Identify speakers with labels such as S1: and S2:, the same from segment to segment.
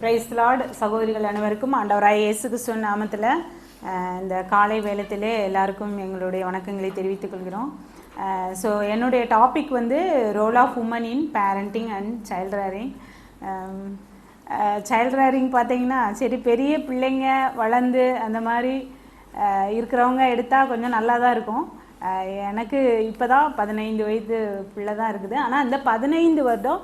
S1: Price Lord. சகோதரிகள் அனைவருக்கும் ஆண்டவராய் இயேசு கிறிஸ்துவின் நாமத்தில் இந்த காலை வேளத்திலே எல்லாருக்கும் எங்களுடைய வணக்கங்களை தெரிவித்துக் கொள்கிறோம். ஸோ என்னுடைய டாபிக் வந்து role of women in parenting and child rearing. Child rearing பார்த்தீங்கன்னா சரி, பெரிய பிள்ளைங்க வளர்ந்து அந்த மாதிரி இருக்கிறவங்க எடுத்தால் கொஞ்சம் நல்லா தான் இருக்கும். எனக்கு இப்போ தான் 15 வயது பிள்ளை தான் இருக்குது. ஆனால் அந்த 15 வருடம்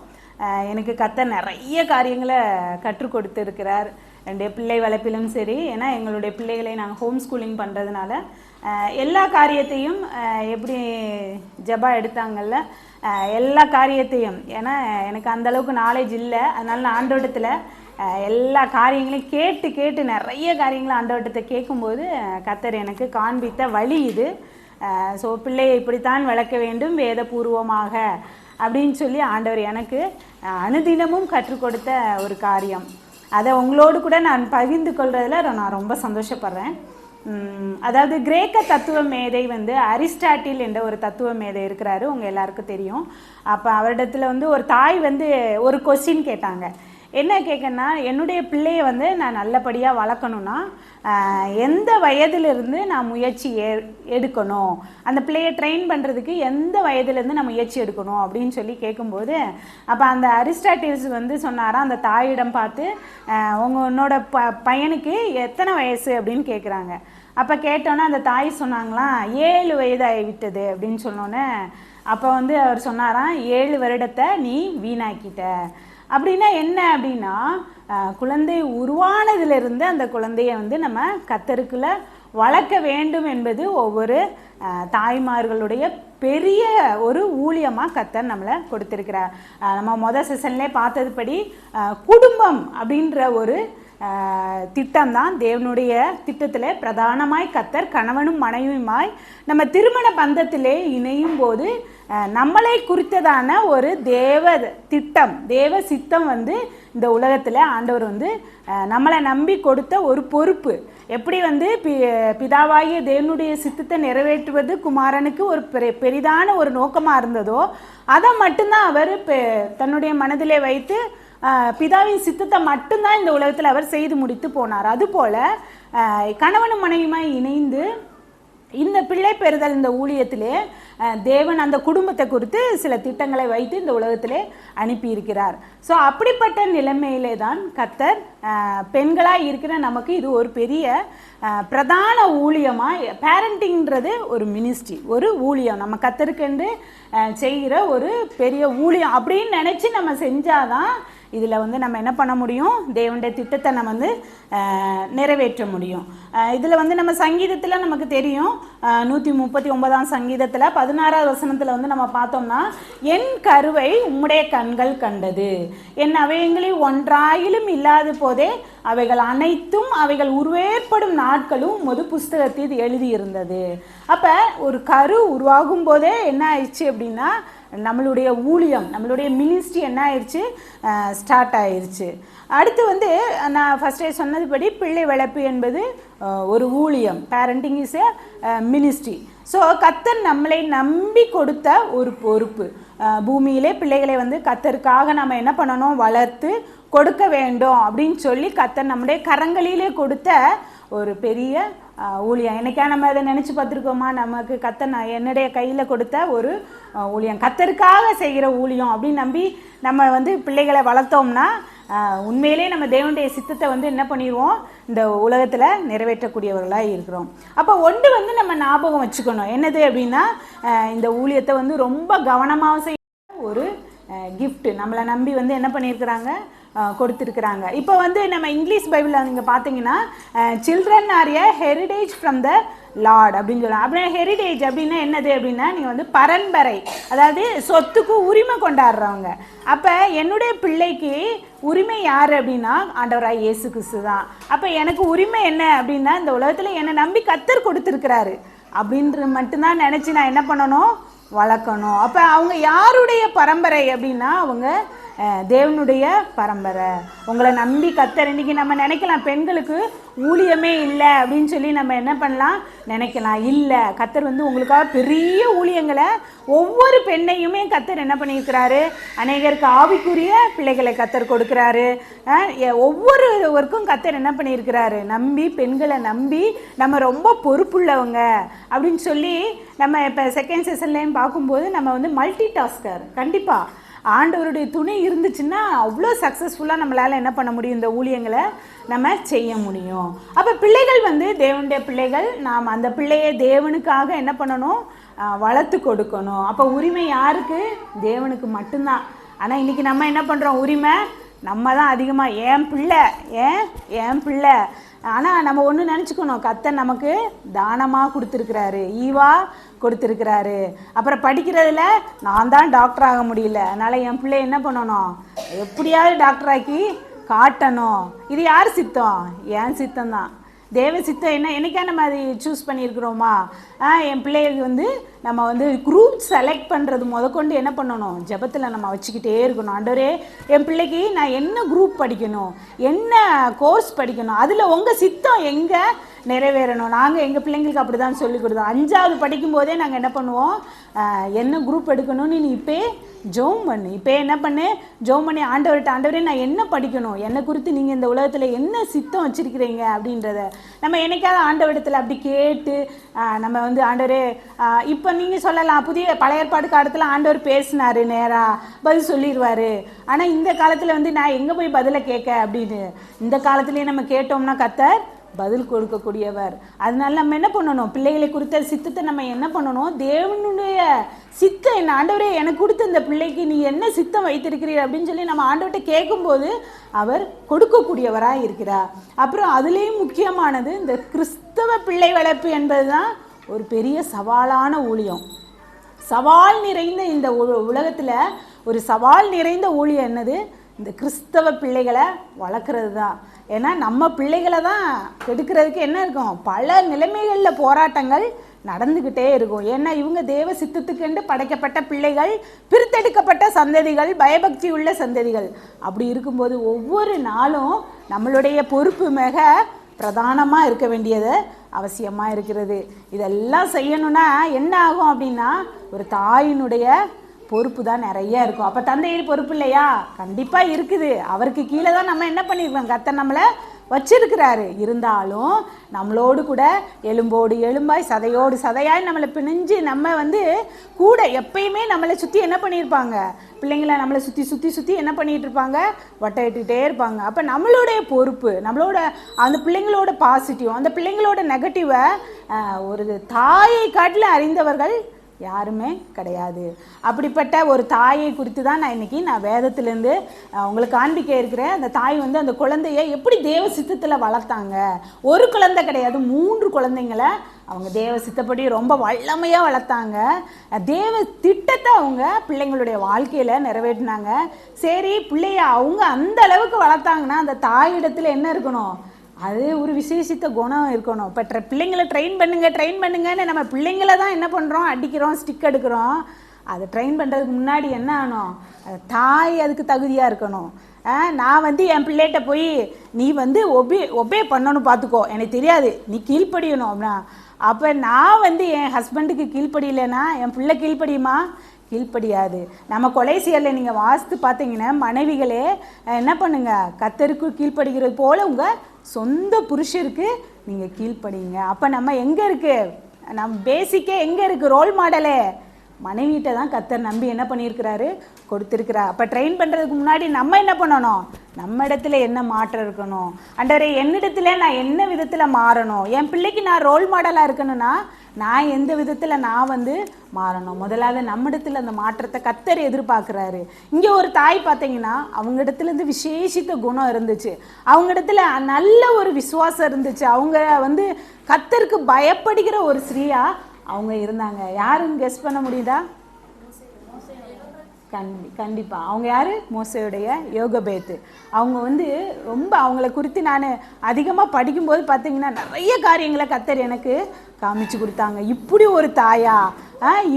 S1: எனக்கு கர்த்தர் நிறைய காரியங்களை கற்றுக் கொடுத்துருக்கிறார். என்னுடைய பிள்ளை வளர்ப்பிலும் சரி, ஏன்னா எங்களுடைய பிள்ளைகளை நாங்கள் ஹோம் ஸ்கூலிங் பண்ணுறதுனால எல்லா காரியத்தையும் எப்படி ஜபா எடுத்தாங்கல்ல, எல்லா காரியத்தையும், ஏன்னா எனக்கு அந்தளவுக்கு நாலேஜ் இல்லை. அதனால நான் ஆண்டவட்டத்தில் எல்லா காரியங்களையும் கேட்டு கேட்டு நிறைய காரியங்களை ஆண்டவட்டத்தை கேட்கும்போது கர்த்தர் எனக்கு காண்பித்த வழி இது. ஸோ பிள்ளையை இப்படித்தான் வளர்க்க வேண்டும் வேதபூர்வமாக அப்படின்னு சொல்லி ஆண்டவர் எனக்கு அனுதினமும் கற்றுக் கொடுத்த ஒரு காரியம். அதை உங்களோடு கூட நான் பகிர்ந்து கொள்றதுல நான் ரொம்ப சந்தோஷப்படுறேன். அதாவது கிரேக்க தத்துவ மேதை வந்து அரிஸ்டாட்டில் என்ற ஒரு தத்துவ மேதை இருக்கிறாரு, உங்கள் எல்லாருக்கும் தெரியும். அப்போ அவரிடத்துல வந்து ஒரு தாய் வந்து ஒரு கொஸ்டின் கேட்டாங்க. என்ன கேட்கன்னா, என்னுடைய பிள்ளையை வந்து நான் நல்லபடியாக வளர்க்கணுன்னா எந்த வயதிலிருந்து நான் முயற்சி எடுக்கணும், அந்த பிள்ளையை ட்ரெயின் பண்ணுறதுக்கு எந்த வயதுலேருந்து நான் முயற்சி எடுக்கணும் அப்படின்னு சொல்லி கேட்கும்போது, அப்போ அந்த அரிஸ்டாட்டில்ஸ் வந்து சொன்னாராம் அந்த தாயிடம் பார்த்து, உன்னோட பையனுக்கு எத்தனை வயசு அப்படின்னு கேட்குறாங்க. அப்போ கேட்டோன்னே அந்த தாய் சொன்னாங்களாம் 7 வயதாகி விட்டது அப்படின்னு சொன்னோன்னே, அப்போ வந்து அவர் சொன்னாராம் 7 வருடத்தை நீ வீணாக்கிட்ட. அப்படின்னா என்ன அப்படின்னா, குழந்தை உருவானதிலிருந்து அந்த குழந்தைய வந்து நம்ம கர்த்தருக்குள்ள வளர்க்க வேண்டும் என்பது ஒவ்வொரு தாய்மார்களுடைய பெரிய ஒரு ஊழியமாக கர்த்தர் நம்மளை கொடுத்திருக்கிறார். நம்ம மொதல் செஷன்லேயே பார்த்ததுபடி குடும்பம் அப்படின்ற ஒரு திட்டம் தான் தேவனுடைய திட்டத்தில் பிரதானமாய் கர்த்தர் கணவனும் மனைவியுமாய் நம்ம திருமண பந்தத்திலே இணையும் போது நம்மளை குறித்ததான ஒரு தேவ திட்டம், தேவ சித்தம் வந்து இந்த உலகத்தில் ஆண்டவர் வந்து நம்மளை நம்பி கொடுத்த ஒரு பொறுப்பு. எப்படி வந்து பிதாவாகிய தேவனுடைய சித்தத்தை நிறைவேற்றுவது குமாரனுக்கு ஒரு பெரிதான ஒரு நோக்கமாக இருந்ததோ, அதை மட்டும்தான் அவர் தன்னுடைய மனதிலே வைத்து பிதாவின் சித்தத்தை மட்டும்தான் இந்த உலகத்தில் அவர் செய்து முடித்து போனார். அதுபோல கணவனும் மனைவியுமாய் இணைந்து இந்த பிள்ளை பெறுதல் இந்த ஊழியத்திலே தேவன் அந்த குடும்பத்தை குறித்து சில திட்டங்களை வைத்து இந்த உலகத்திலே அனுப்பியிருக்கிறார். ஸோ அப்படிப்பட்ட நிலைமையிலே தான் கர்த்தர் பெண்களாக இருக்கிற நமக்கு இது ஒரு பெரிய பிரதான ஊழியமாக, பேரண்டிங்கிறது ஒரு மினிஸ்ட்ரி, ஒரு ஊழியம், நம்ம கர்த்தருக்கென்று செய்கிற ஒரு பெரிய ஊழியம் அப்படின்னு நினச்சி நம்ம செஞ்சாதான் இதில் வந்து நம்ம என்ன பண்ண முடியும், தேவனுடைய திட்டத்தை நம்ம வந்து நிறைவேற்ற முடியும். இதில் வந்து நம்ம சங்கீதத்தில் நமக்கு தெரியும், 139ஆம் சங்கீதத்தில் 16வது வசனத்தில் வந்து நம்ம பார்த்தோம்னா, என் கருவை உம்முடைய கண்கள் கண்டது, என் அவயங்களில் ஒன்றாயிலும் இல்லாத போதே அவைகள் அனைத்தும் அவைகள் உருவேற்படும் நாட்களும் உமது புஸ்தகத்தில் எழுதியிருந்தது. அப்போ ஒரு கரு உருவாகும் போதே என்ன ஆயிடுச்சு அப்படின்னா, நம்மளுடைய ஊழியம், நம்மளுடைய மினிஸ்ட்ரி என்ன ஆயிடுச்சு, ஸ்டார்ட் ஆயிடுச்சு. அடுத்து வந்து நான் ஃபஸ்ட்டே சொன்னதுபடி பிள்ளை வளர்ப்பு என்பது ஒரு ஊழியம், parenting is a ministry. So கர்த்தர் நம்மளை நம்பி கொடுத்த ஒரு பொறுப்பு. பூமியிலே பிள்ளைகளை வந்து கர்த்தருக்காக நம்ம என்ன பண்ணணும், வளர்த்து கொடுக்க வேண்டும் அப்படின்னு சொல்லி கர்த்தர் நம்முடைய கரங்களிலே கொடுத்த ஒரு பெரிய ஊழியம். என்னைக்கா நம்ம அதை நினச்சி பார்த்துருக்கோமா, நமக்கு கர்த்தர் என்னுடைய கையில் கொடுத்த ஒரு ஊழியம், கர்த்தருக்காக செய்கிற ஊழியம் அப்படின்னு நம்பி நம்ம வந்து பிள்ளைகளை வளர்த்தோம்னா உண்மையிலே நம்ம தேவனுடைய சித்தத்தை வந்து என்ன பண்ணிடுவோம், இந்த உலகத்தில் நிறைவேற்றக்கூடியவர்களாக இருக்கிறோம். அப்போ ஒன்று வந்து நம்ம ஞாபகம் வச்சுக்கணும், என்னது அப்படின்னா, இந்த ஊழியத்தை வந்து ரொம்ப கவனமாக செய்ய ஒரு கிஃப்ட் நம்மளை நம்பி வந்து என்ன பண்ணியிருக்கிறாங்க, கொடுத்துருக்குறாங்க. இப்போ வந்து நம்ம இங்கிலீஷ் பைபிளில் நீங்கள் பார்த்தீங்கன்னா, children are a heritage from the Lord அப்படின்னு சொல்லலாம். அப்படின்னா ஹெரிடேஜ் அப்படின்னா என்னது அப்படின்னா, நீங்கள் வந்து பரம்பரை, அதாவது சொத்துக்கு உரிமை கொண்டாடுறவங்க. அப்போ என்னுடைய பிள்ளைக்கு உரிமை யார் அப்படின்னா ஆண்டவராய் இயேசு கிறிஸ்து தான். அப்போ எனக்கு உரிமை என்ன அப்படின்னா, இந்த உலகத்தில் என்னை நம்பி கர்த்தர் கொடுத்துருக்கிறாரு அப்படின்றது மட்டும்தான் நினச்சி நான் என்ன பண்ணணும், வளர்க்கணும். அப்போ அவங்க யாருடைய பரம்பரை அப்படின்னா, அவங்க தேவனுடைய பரம்பரை. உங்களை நம்பி கத்தர். இன்றைக்கி நம்ம நினைக்கலாம் பெண்களுக்கு ஊழியமே இல்லை அப்படின்னு சொல்லி நம்ம என்ன பண்ணலாம் நினைக்கலாம். இல்லை, கத்தர் வந்து உங்களுக்காக பெரிய ஊழியங்களை ஒவ்வொரு பெண்ணையுமே கத்தர் என்ன பண்ணியிருக்கிறாரு, அநேகருக்கு ஆவிக்குரிய பிள்ளைகளை கத்தர் கொடுக்குறாரு. ஒவ்வொருவருக்கும் கத்தர் என்ன பண்ணியிருக்கிறாரு, நம்பி பெண்களை நம்பி நம்ம ரொம்ப பொறுப்புள்ளவங்க அப்படின்னு சொல்லி நம்ம இப்போ செகண்ட் செஷன்லேயும் பார்க்கும்போது நம்ம வந்து மல்டி டாஸ்கர். கண்டிப்பாக ஆண்டவருடைய துணை இருந்துச்சுன்னா அவ்வளோ சக்ஸஸ்ஃபுல்லாக நம்மளால் என்ன பண்ண முடியும், இந்த ஊழியங்களை நம்ம செய்ய முடியும். அப்போ பிள்ளைகள் வந்து தேவனுடைய பிள்ளைகள். நாம் அந்த பிள்ளையை தேவனுக்காக என்ன பண்ணணும், வளர்த்து கொடுக்கணும். அப்போ உரிமை யாருக்கு, தேவனுக்கு மட்டும்தான். ஆனால் இன்றைக்கி நம்ம என்ன பண்ணுறோம், உரிமை நம்ம தான் அதிகமாக என் பிள்ளை என் பிள்ளை. ஆனால் நம்ம ஒன்று நினச்சிக்கணும், கர்த்தர் நமக்கு தானமாக கொடுத்துருக்குறாரு, ஈவா கொடுத்துருக்குறாரு. அப்புறம் படிக்கிறதுல நான் தான் டாக்டர் ஆக முடியல, அதனால் என் பிள்ளை என்ன பண்ணணும், எப்படியாவது டாக்டராக்கி காட்டணும். இது யார் சித்தம், என் சித்தம் தான். தேவ சித்தம் என்ன, என்னைக்கா நம்ம அதை சூஸ் பண்ணியிருக்கிறோமா? என் பிள்ளைகளுக்கு வந்து நம்ம வந்து குரூப் செலக்ட் பண்ணுறது முதற்கொண்டு என்ன பண்ணணும், ஜெபத்தில் நம்ம வச்சுக்கிட்டே இருக்கணும். ஆண்டவரே, என் பிள்ளைக்கு நான் என்ன குரூப் படிக்கணும், என்ன கோர்ஸ் படிக்கணும், அதில் உங்கள் சித்தம் எங்கே நிறைவேறணும். நாங்கள் எங்கள் பிள்ளைங்களுக்கு அப்படி தான் சொல்லி கொடுத்தோம். 5வது படிக்கும்போதே நாங்கள் என்ன பண்ணுவோம், என்ன குரூப் எடுக்கணும்னு நீ இப்போ ஜோம் பண்ணு. இப்போ என்ன பண்ணு, ஜோம் பண்ணி ஆண்டவர்கிட்ட, ஆண்டவரே நான் என்ன படிக்கணும், என்னை குறித்து நீங்கள் இந்த உலகத்தில் என்ன சித்தம் வச்சுருக்கிறீங்க அப்படின்றத நம்ம என்னைக்காவது ஆண்டவரிடத்தில் அப்படி கேட்டு நம்ம வந்து ஆண்டவரே இப்போ நீங்கள் சொல்லலாம், புதிய பழைய ஏற்பாடு காலத்தில் ஆண்டவர் பேசினார், நேராக பதில் சொல்லிடுவார். ஆனால் இந்த காலத்தில் வந்து நான் எங்கே போய் பதிலை கேட்க அப்படின்னு, இந்த காலத்துலேயே நம்ம கேட்டோம்னா கர்த்தர் பதில் கொடுக்கக்கூடியவர். அதனால நம்ம என்ன பண்ணணும், பிள்ளைகளை குறித்த சித்தத்தை நம்ம என்ன பண்ணணும், தேவனுடைய சித்தம் என்ன, ஆண்டவரே எனக்கு கொடுத்த இந்த பிள்ளைக்கு நீ என்ன சித்தம் வைத்திருக்கிறீர் அப்படின்னு சொல்லி நம்ம ஆண்டவர்கிட்ட கேட்கும்போது அவர் கொடுக்கக்கூடியவராக இருக்கிறார். அப்புறம் அதுலேயும் முக்கியமானது இந்த கிறிஸ்தவ பிள்ளை வளர்ப்பு என்பது தான் ஒரு பெரிய சவாலான ஊழியம். சவால் நிறைந்த இந்த உலகத்தில் ஒரு சவால் நிறைந்த ஊழியம் என்னது, இந்த கிறிஸ்தவ பிள்ளைகளை வளர்க்குறது தான். ஏன்னா நம்ம பிள்ளைகளை தான் கெடுக்கிறதுக்கு என்ன இருக்கும், பல நிலைமைகளில் போராட்டங்கள் நடந்துக்கிட்டே இருக்கும். ஏன்னா இவங்க தேவ சித்தத்துக்கென்று படைக்கப்பட்ட பிள்ளைகள், பிரித்தெடுக்கப்பட்ட சந்ததிகள், பயபக்தி உள்ள சந்ததிகள். அப்படி இருக்கும்போது ஒவ்வொரு நாளும் நம்மளுடைய பொறுப்பு மிக பிரதானமாக இருக்க வேண்டியது அவசியமாக இருக்கிறது. இதெல்லாம் செய்யணும்னா என்ன ஆகும் அப்படின்னா, ஒரு தாயினுடைய பொறுப்பு தான் நிறைய இருக்கும். அப்போ தந்தையின் பொறுப்பு இல்லையா, கண்டிப்பாக இருக்குது. அவருக்கு கீழே தான் நம்ம என்ன பண்ணியிருக்கோம், கர்த்தர் நம்மளை வச்சிருக்கிறாரு. இருந்தாலும் நம்மளோடு கூட எலும்போடு எலும்பாய் சதையோடு சதையாய் நம்மளை பிணைஞ்சு நம்ம வந்து கூட எப்பயுமே நம்மளை சுற்றி என்ன பண்ணியிருப்பாங்க, பிள்ளைங்களை நம்மளை சுற்றி சுற்றி சுற்றி என்ன பண்ணிகிட்டு இருப்பாங்க, வட்டையிட்டுட்டே இருப்பாங்க. அப்போ நம்மளுடைய பொறுப்பு, நம்மளோட அந்த பிள்ளைங்களோட பாசிட்டிவ், அந்த பிள்ளைங்களோட நெகட்டிவை ஒரு தாயை காட்டில் அறிந்தவர்கள் யாருமே கிடையாது. அப்படிப்பட்ட ஒரு தாயை குறித்து தான் நான் இன்றைக்கி வேதத்திலேருந்து உங்களுக்கு காண்பிக்க இருக்கிறேன். அந்த தாய் வந்து அந்த குழந்தைய எப்படி தேவ சித்தத்தில் வளர்த்தாங்க. ஒரு குழந்தை கிடையாது, 3 குழந்தைங்களை அவங்க தேவ சித்தப்படி ரொம்ப வல்லமையாக வளர்த்தாங்க. தேவ திட்டத்தை அவங்க பிள்ளைங்களுடைய வாழ்க்கையில் நிறைவேற்றினாங்க. சரி, பிள்ளைய அவங்க அந்த அளவுக்கு வளர்த்தாங்கன்னா அந்த தாயிடத்தில் என்ன இருக்கணும், அது ஒரு விசேஷித்த குணம் இருக்கணும். இப்போ பிள்ளைங்களை ட்ரெயின் பண்ணுங்கன்னு நம்ம பிள்ளைங்களை தான் என்ன பண்ணுறோம், அடிக்கிறோம், ஸ்டிக் எடுக்கிறோம். அதை ட்ரெயின் பண்ணுறதுக்கு முன்னாடி என்ன ஆகணும், தாய் அதுக்கு தகுதியாக இருக்கணும். நான் வந்து என் பிள்ளைகிட்ட போய் நீ வந்து ஒபே பண்ணணும், பார்த்துக்கோ, எனக்கு தெரியாது, நீ கீழ்ப்படியணும் அப்படின்னா, அப்போ நான் வந்து என் ஹஸ்பண்டுக்கு கீழ்ப்படியலைன்னா என் பிள்ளை கீழ்ப்படியுமா, கீழ்ப்படியாது. நம்ம கொலைசியரில் நீங்கள் வாசித்து பார்த்தீங்கன்னா, மனைவிகளே என்ன பண்ணுங்க, கர்த்தருக்கு கீழ்ப்படுகிறது போல் உங்கள் சொந்த புருஷருக்கு நீங்கள் கீழ்ப்படிங்க. அப்போ நம்ம எங்கே இருக்குது, நம்ம பேசிக்கே எங்கே இருக்குது, ரோல் மாடலே மனைவிட்ட தான் கர்த்தர் நம்பி என்ன பண்ணியிருக்கிறாரு, கொடுத்துருக்கிறார். அப்போ ட்ரெயின் பண்ணுறதுக்கு முன்னாடி நம்ம என்ன பண்ணணும், நம்ம இடத்துல என்ன மாற்றம் இருக்கணும், ஆண்டவரே என்னிடத்துல நான் என்ன விதத்தில் மாறணும், என் பிள்ளைக்கு நான் ரோல் மாடலாக இருக்கணும்னா நான் எந்த விதத்தில் நான் வந்து மாறணும். முதலாவது நம்ம இடத்துல அந்த மாற்றத்தை கர்த்தர் எதிர்பார்க்குறாரு. இங்கே ஒரு தாய் பார்த்தீங்கன்னா அவங்க இடத்துலேருந்து விசேஷித்த குணம் இருந்துச்சு, அவங்க இடத்துல நல்ல ஒரு விசுவாசம் இருந்துச்சு, அவங்க வந்து கர்த்தருக்கு பயப்படுகிற ஒரு ஸ்ரீயா அவங்க இருந்தாங்க. யாருன்னு கெஸ் பண்ண முடியுதா? கண்டிப்பாக அவங்க யார், மோசேயுடைய யோகபேத்து. அவங்க வந்து ரொம்ப அவங்கள குறித்து நான் அதிகமாக படிக்கும்போது பார்த்தீங்கன்னா நிறைய காரியங்களை கர்த்தர் எனக்கு காமிச்சு கொடுத்தாங்க. இப்படி ஒரு தாயா,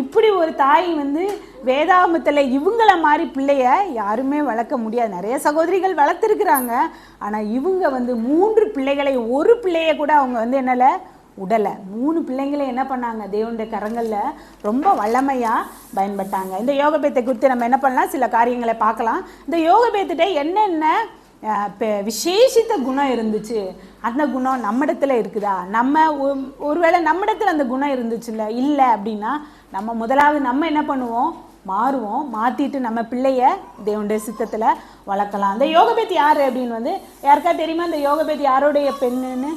S1: இப்படி ஒரு தாய் வந்து வேதாகமத்தில் இவங்கள மாதிரி பிள்ளைய யாருமே வளர்க்க முடியாது. நிறைய சகோதரிகள் வளர்த்துருக்குறாங்க. ஆனால் இவங்க 3 பிள்ளைகளை, ஒரு பிள்ளைய கூட அவங்க என்னல உடலை. 3 பிள்ளைங்களை என்ன பண்ணாங்க, தேவனுடைய கரங்களில் ரொம்ப வல்லமையாக பயன்பட்டாங்க. இந்த யோகபேத்தை குறித்து நம்ம என்ன பண்ணலாம், சில காரியங்களை பார்க்கலாம். இந்த யோகபேத்திட்ட என்னென்ன விசேஷித்த குணம் இருந்துச்சு, அந்த குணம் நம்மிடத்துல இருக்குதா, நம்ம ஒருவேளை நம்மிடத்துல அந்த குணம் இருந்துச்சுல்ல, இல்லை அப்படின்னா நம்ம முதலாவது நம்ம என்ன பண்ணுவோம், மாறுவோம். மாற்றிட்டு நம்ம பிள்ளைய தேவனுடைய சித்தத்தில் வளர்க்கலாம். அந்த யோகபேத் யார் அப்படின்னு யாருக்கா தெரியுமா? இந்த யோகபேத் யாருடைய பெண்ணுன்னு?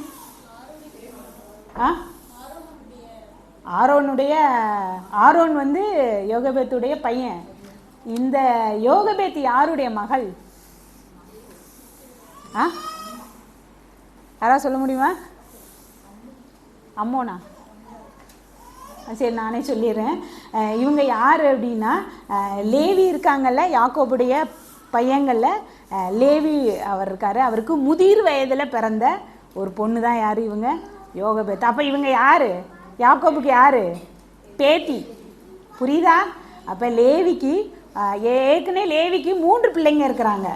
S1: ஆரோன் யோகபேத்துடைய பையன். இந்த யோகபேத் யாருடைய மகள்? யாராவது சொல்ல முடியுமா? அம்மோனா? சரி, நானே சொல்லிடுறேன். இவங்க யார் அப்படின்னா, லேவி இருக்காங்கல்ல, யாக்கோபுடைய பையங்களில் லேவி அவர் இருக்கார். அவருக்கு முதிர் வயதில் பிறந்த ஒரு பொண்ணு தான் யார், இவங்க யோகபேத். அப்போ இவங்க யார், யாக்கோபுக்கு யார்? பேத்தி. புரியுதா? அப்போ லேவிக்கு ஏற்கனவே லேவிக்கு 3 பிள்ளைங்க இருக்கிறாங்க,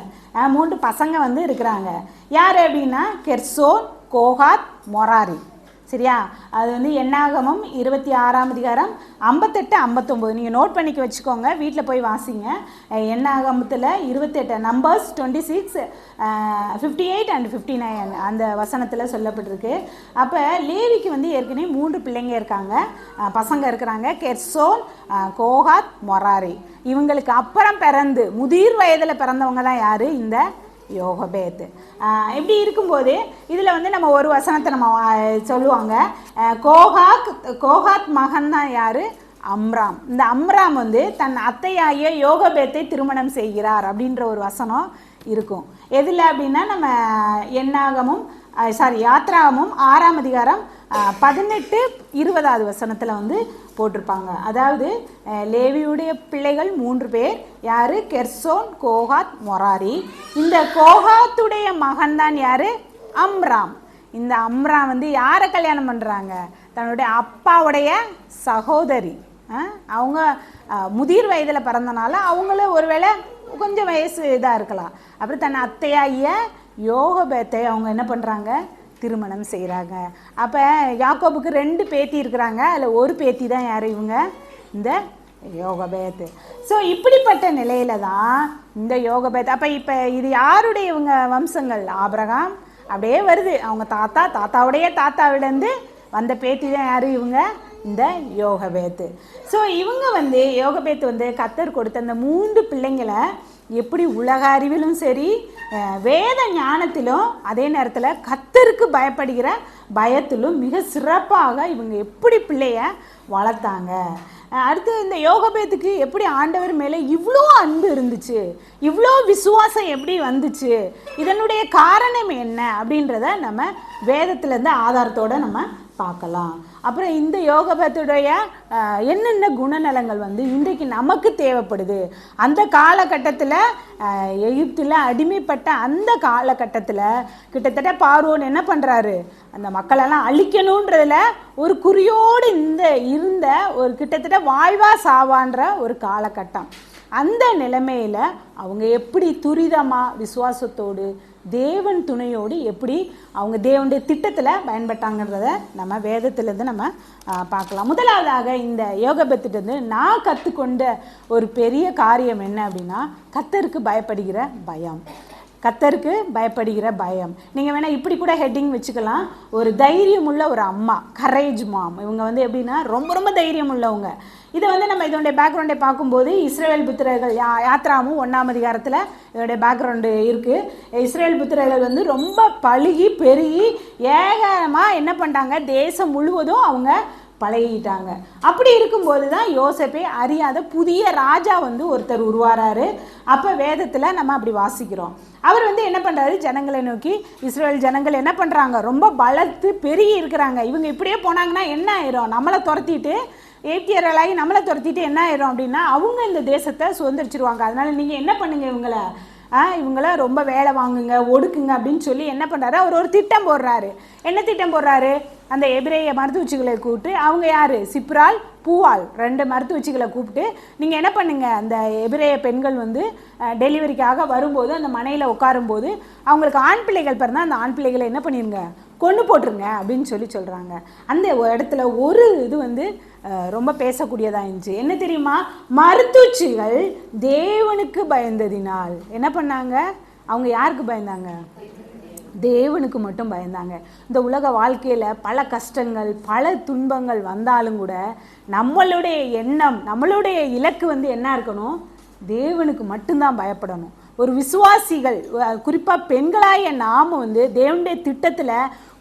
S1: 3 பசங்க இருக்கிறாங்க. யார் அப்படின்னா கெர்சோன், கோகாத், மொராரி. சரியா? அது என்னாகமம் 26ஆம் அதிகாரம் 58, 59. நீங்கள் நோட் பண்ணிக்க வச்சுக்கோங்க, வீட்டில் போய் வாசிங்க. என்னாகமத்தில் 28, நம்பர்ஸ் 26, 58 and 59 அந்த வசனத்தில் சொல்லப்பட்டிருக்கு. அப்போ லேவிக்கு ஏற்கனவே 3 பிள்ளைங்க இருக்காங்க, பசங்க இருக்கிறாங்க, கெர்சோன், கோகாத், மொராரி. இவங்களுக்கு அப்புறம் பிறந்து முதிர் வயதில் பிறந்தவங்க தான் யார், இந்த யோகபேத். இப்படி இருக்கும்போது இதில் நம்ம ஒரு வசனத்தை நம்ம சொல்லுவாங்க. கோகாத் மகன் தான் யார், அம்ராம். இந்த அம்ராம் தன் அத்தையாகிய யோகபேத்தை திருமணம் செய்கிறார் அப்படின்ற ஒரு வசனம் இருக்கும். எதில் அப்படின்னா நம்ம யாத்ராகமும் 6ஆம் அதிகாரம் 18, 20வது வசனத்தில் போட்டிருப்பாங்க. அதாவது லேவியுடைய பிள்ளைகள் 3 பேர். யார்? கெர்சோன், கோகாத், மொராரி. இந்த கோகாத்துடைய மகன் தான் யார், அம்ராம். இந்த அம்ராம் யாரை கல்யாணம் பண்ணுறாங்க, தன்னுடைய அப்பாவுடைய சகோதரி. அவங்க முதிர் வயதில் பிறந்தனால அவங்கள ஒருவேளை கொஞ்சம் வயசு இதாக இருக்கலாம். அப்புறம் தன் அத்தையாகிய யோகபேத்தை அவங்க என்ன பண்ணுறாங்க, திருமணம் செய்கிறாங்க. அப்போ யாக்கோபுக்கு 2 பேத்தி இருக்கிறாங்க, அதில் ஒரு பேத்தி தான் யார், இவங்க இந்த யோகபேத். ஸோ இப்படிப்பட்ட நிலையில தான் இந்த யோகபேத். அப்போ இப்போ இது யாருடைய இவங்க வம்சங்கள், ஆபிரகாம் அப்படியே வருது, அவங்க தாத்தாவுடைய தாத்தாவிடந்து வந்த பேத்தி தான் யார், இவங்க இந்த யோகபேத். ஸோ இவங்க யோகபேத் கர்த்தர் கொடுத்த அந்த 3 பிள்ளைங்களை எப்படி உலக அறிவிலும் சரி, வேத ஞானத்திலும், அதே நேரத்தில் கர்த்தருக்கு பயப்படுகிற பயத்திலும் மிக சிறப்பாக இவங்க எப்படி பிள்ளைய வளர்த்தாங்க. அடுத்து இந்த யோகபேத்துக்கு எப்படி ஆண்டவர் மேலே இவ்வளோ அன்பு இருந்துச்சு, இவ்வளோ விசுவாசம் எப்படி வந்துச்சு, இதனுடைய காரணம் என்ன அப்படின்றத நம்ம வேதத்திலேருந்து ஆதாரத்தோடு நம்ம பார்க்கலாம். அப்புறம் இந்த யோகபேத்துடைய என்னென்ன குணநலங்கள் இன்றைக்கு நமக்கு தேவைப்படுது. அந்த காலகட்டத்தில் எகிப்தில் அடிமைப்பட்ட அந்த காலகட்டத்தில் கிட்டத்தட்ட பார்வோன் என்ன பண்ணுறாரு, அந்த மக்களெல்லாம் அழிக்கணுன்றதுல ஒரு குறியோடு இருந்த ஒரு கிட்டத்தட்ட வாழ்வா சாவான்ற ஒரு காலகட்டம். அந்த நிலைமையில் அவங்க எப்படி துரிதமாக விசுவாசத்தோடு தேவன் துணையோடு எப்படி அவங்க தேவனுடைய திட்டத்தில் பயன்பட்டாங்கன்றத நம்ம வேதத்திலேருந்து நம்ம பார்க்கலாம். முதலாவதாக இந்த யோகபேத்திட்டு நான் கற்றுக்கொண்ட ஒரு பெரிய காரியம் என்ன அப்படின்னா, கர்த்தருக்கு பயப்படுகிற பயம். கர்த்தருக்கு பயப்படுகிற பயம். நீங்கள் வேணால் இப்படி கூட ஹெட்டிங் வச்சுக்கலாம், ஒரு தைரியம் உள்ள ஒரு அம்மா, கரேஜ் மாம். இவங்க எப்படின்னா ரொம்ப ரொம்ப தைரியம் உள்ளவங்க. இதை நம்ம இதனுடைய பேக்ரவுண்டை பார்க்கும்போது இஸ்ரவேல் புத்திரர்கள் யாத்ராமும் 1ஆம் அதிகாரத்தில் இதோடைய பேக்ரவுண்டு இருக்குது. இஸ்ரவேல் புத்திரர்கள் ரொம்ப பழுகி பெருகி ஏகமாக என்ன பண்ணிட்டாங்க, தேசம் முழுவதும் அவங்க பழகிட்டாங்க. அப்படி இருக்கும்போது தான் யோசேப்பை அறியாத புதிய ராஜா ஒருத்தர் உருவாராரு. அப்போ வேதத்தில் நம்ம அப்படி வாசிக்கிறோம். அவர் என்ன பண்ணுறாரு, ஜனங்களை நோக்கி, இஸ்ரேல் ஜனங்கள் என்ன பண்ணுறாங்க, ரொம்ப பலத்து பெருகி இருக்கிறாங்க, இவங்க இப்படியே போனாங்கன்னா என்ன ஆயிரும், நம்மளை துரத்திட்டு நம்மளை துரத்திட்டு என்ன ஆயிரும் அப்படின்னா அவங்க இந்த தேசத்தை சுதந்திரிச்சிருவாங்க. அதனால நீங்கள் என்ன பண்ணுங்க, இவங்களை இவங்கள ரொம்ப வேலை வாங்குங்க, ஒடுக்குங்க அப்படின்னு சொல்லி என்ன பண்ணுறாரு, அவர் ஒரு திட்டம் போடுறாரு. என்ன திட்டம் போடுறாரு? அந்த எபிரேய மருத்துவச்சிகளை கூப்பிட்டு, அவங்க யார், சிப்ரால், பூவால் 2 மருத்துவச்சிகளை கூப்பிட்டு, நீங்கள் என்ன பண்ணுங்க, அந்த எபிரேய பெண்கள் வந்து டெலிவரிக்காக வரும்போது அந்த மனையில் உட்காரும்போது அவங்களுக்கு ஆண் பிள்ளைகள் பிறந்தால் அந்த ஆண் பிள்ளைகளை என்ன பண்ணிடுங்க, கொண்டு போட்டுருங்க அப்படின்னு சொல்கிறாங்க. அந்த இடத்துல ஒரு இது வந்து ரொம்ப பேசக்கூடியதாக இருந்துச்சு. என்ன தெரியுமா? மருத்துவச்சிகள் தேவனுக்கு பயந்ததினால் என்ன பண்ணாங்க, அவங்க யாருக்கு பயந்தாங்க? தேவனுக்கு மட்டும் பயந்தாங்க. இந்த உலக வாழ்க்கையில் பல கஷ்டங்கள் பல துன்பங்கள் வந்தாலும் கூட நம்மளுடைய எண்ணம் நம்மளுடைய இலக்கு வந்து என்ன இருக்கணும்? தேவனுக்கு மட்டும்தான் பயப்படணும். ஒரு விசுவாசிகள், குறிப்பாக பெண்களாய நாம் வந்து தேவனுடைய திட்டத்தில்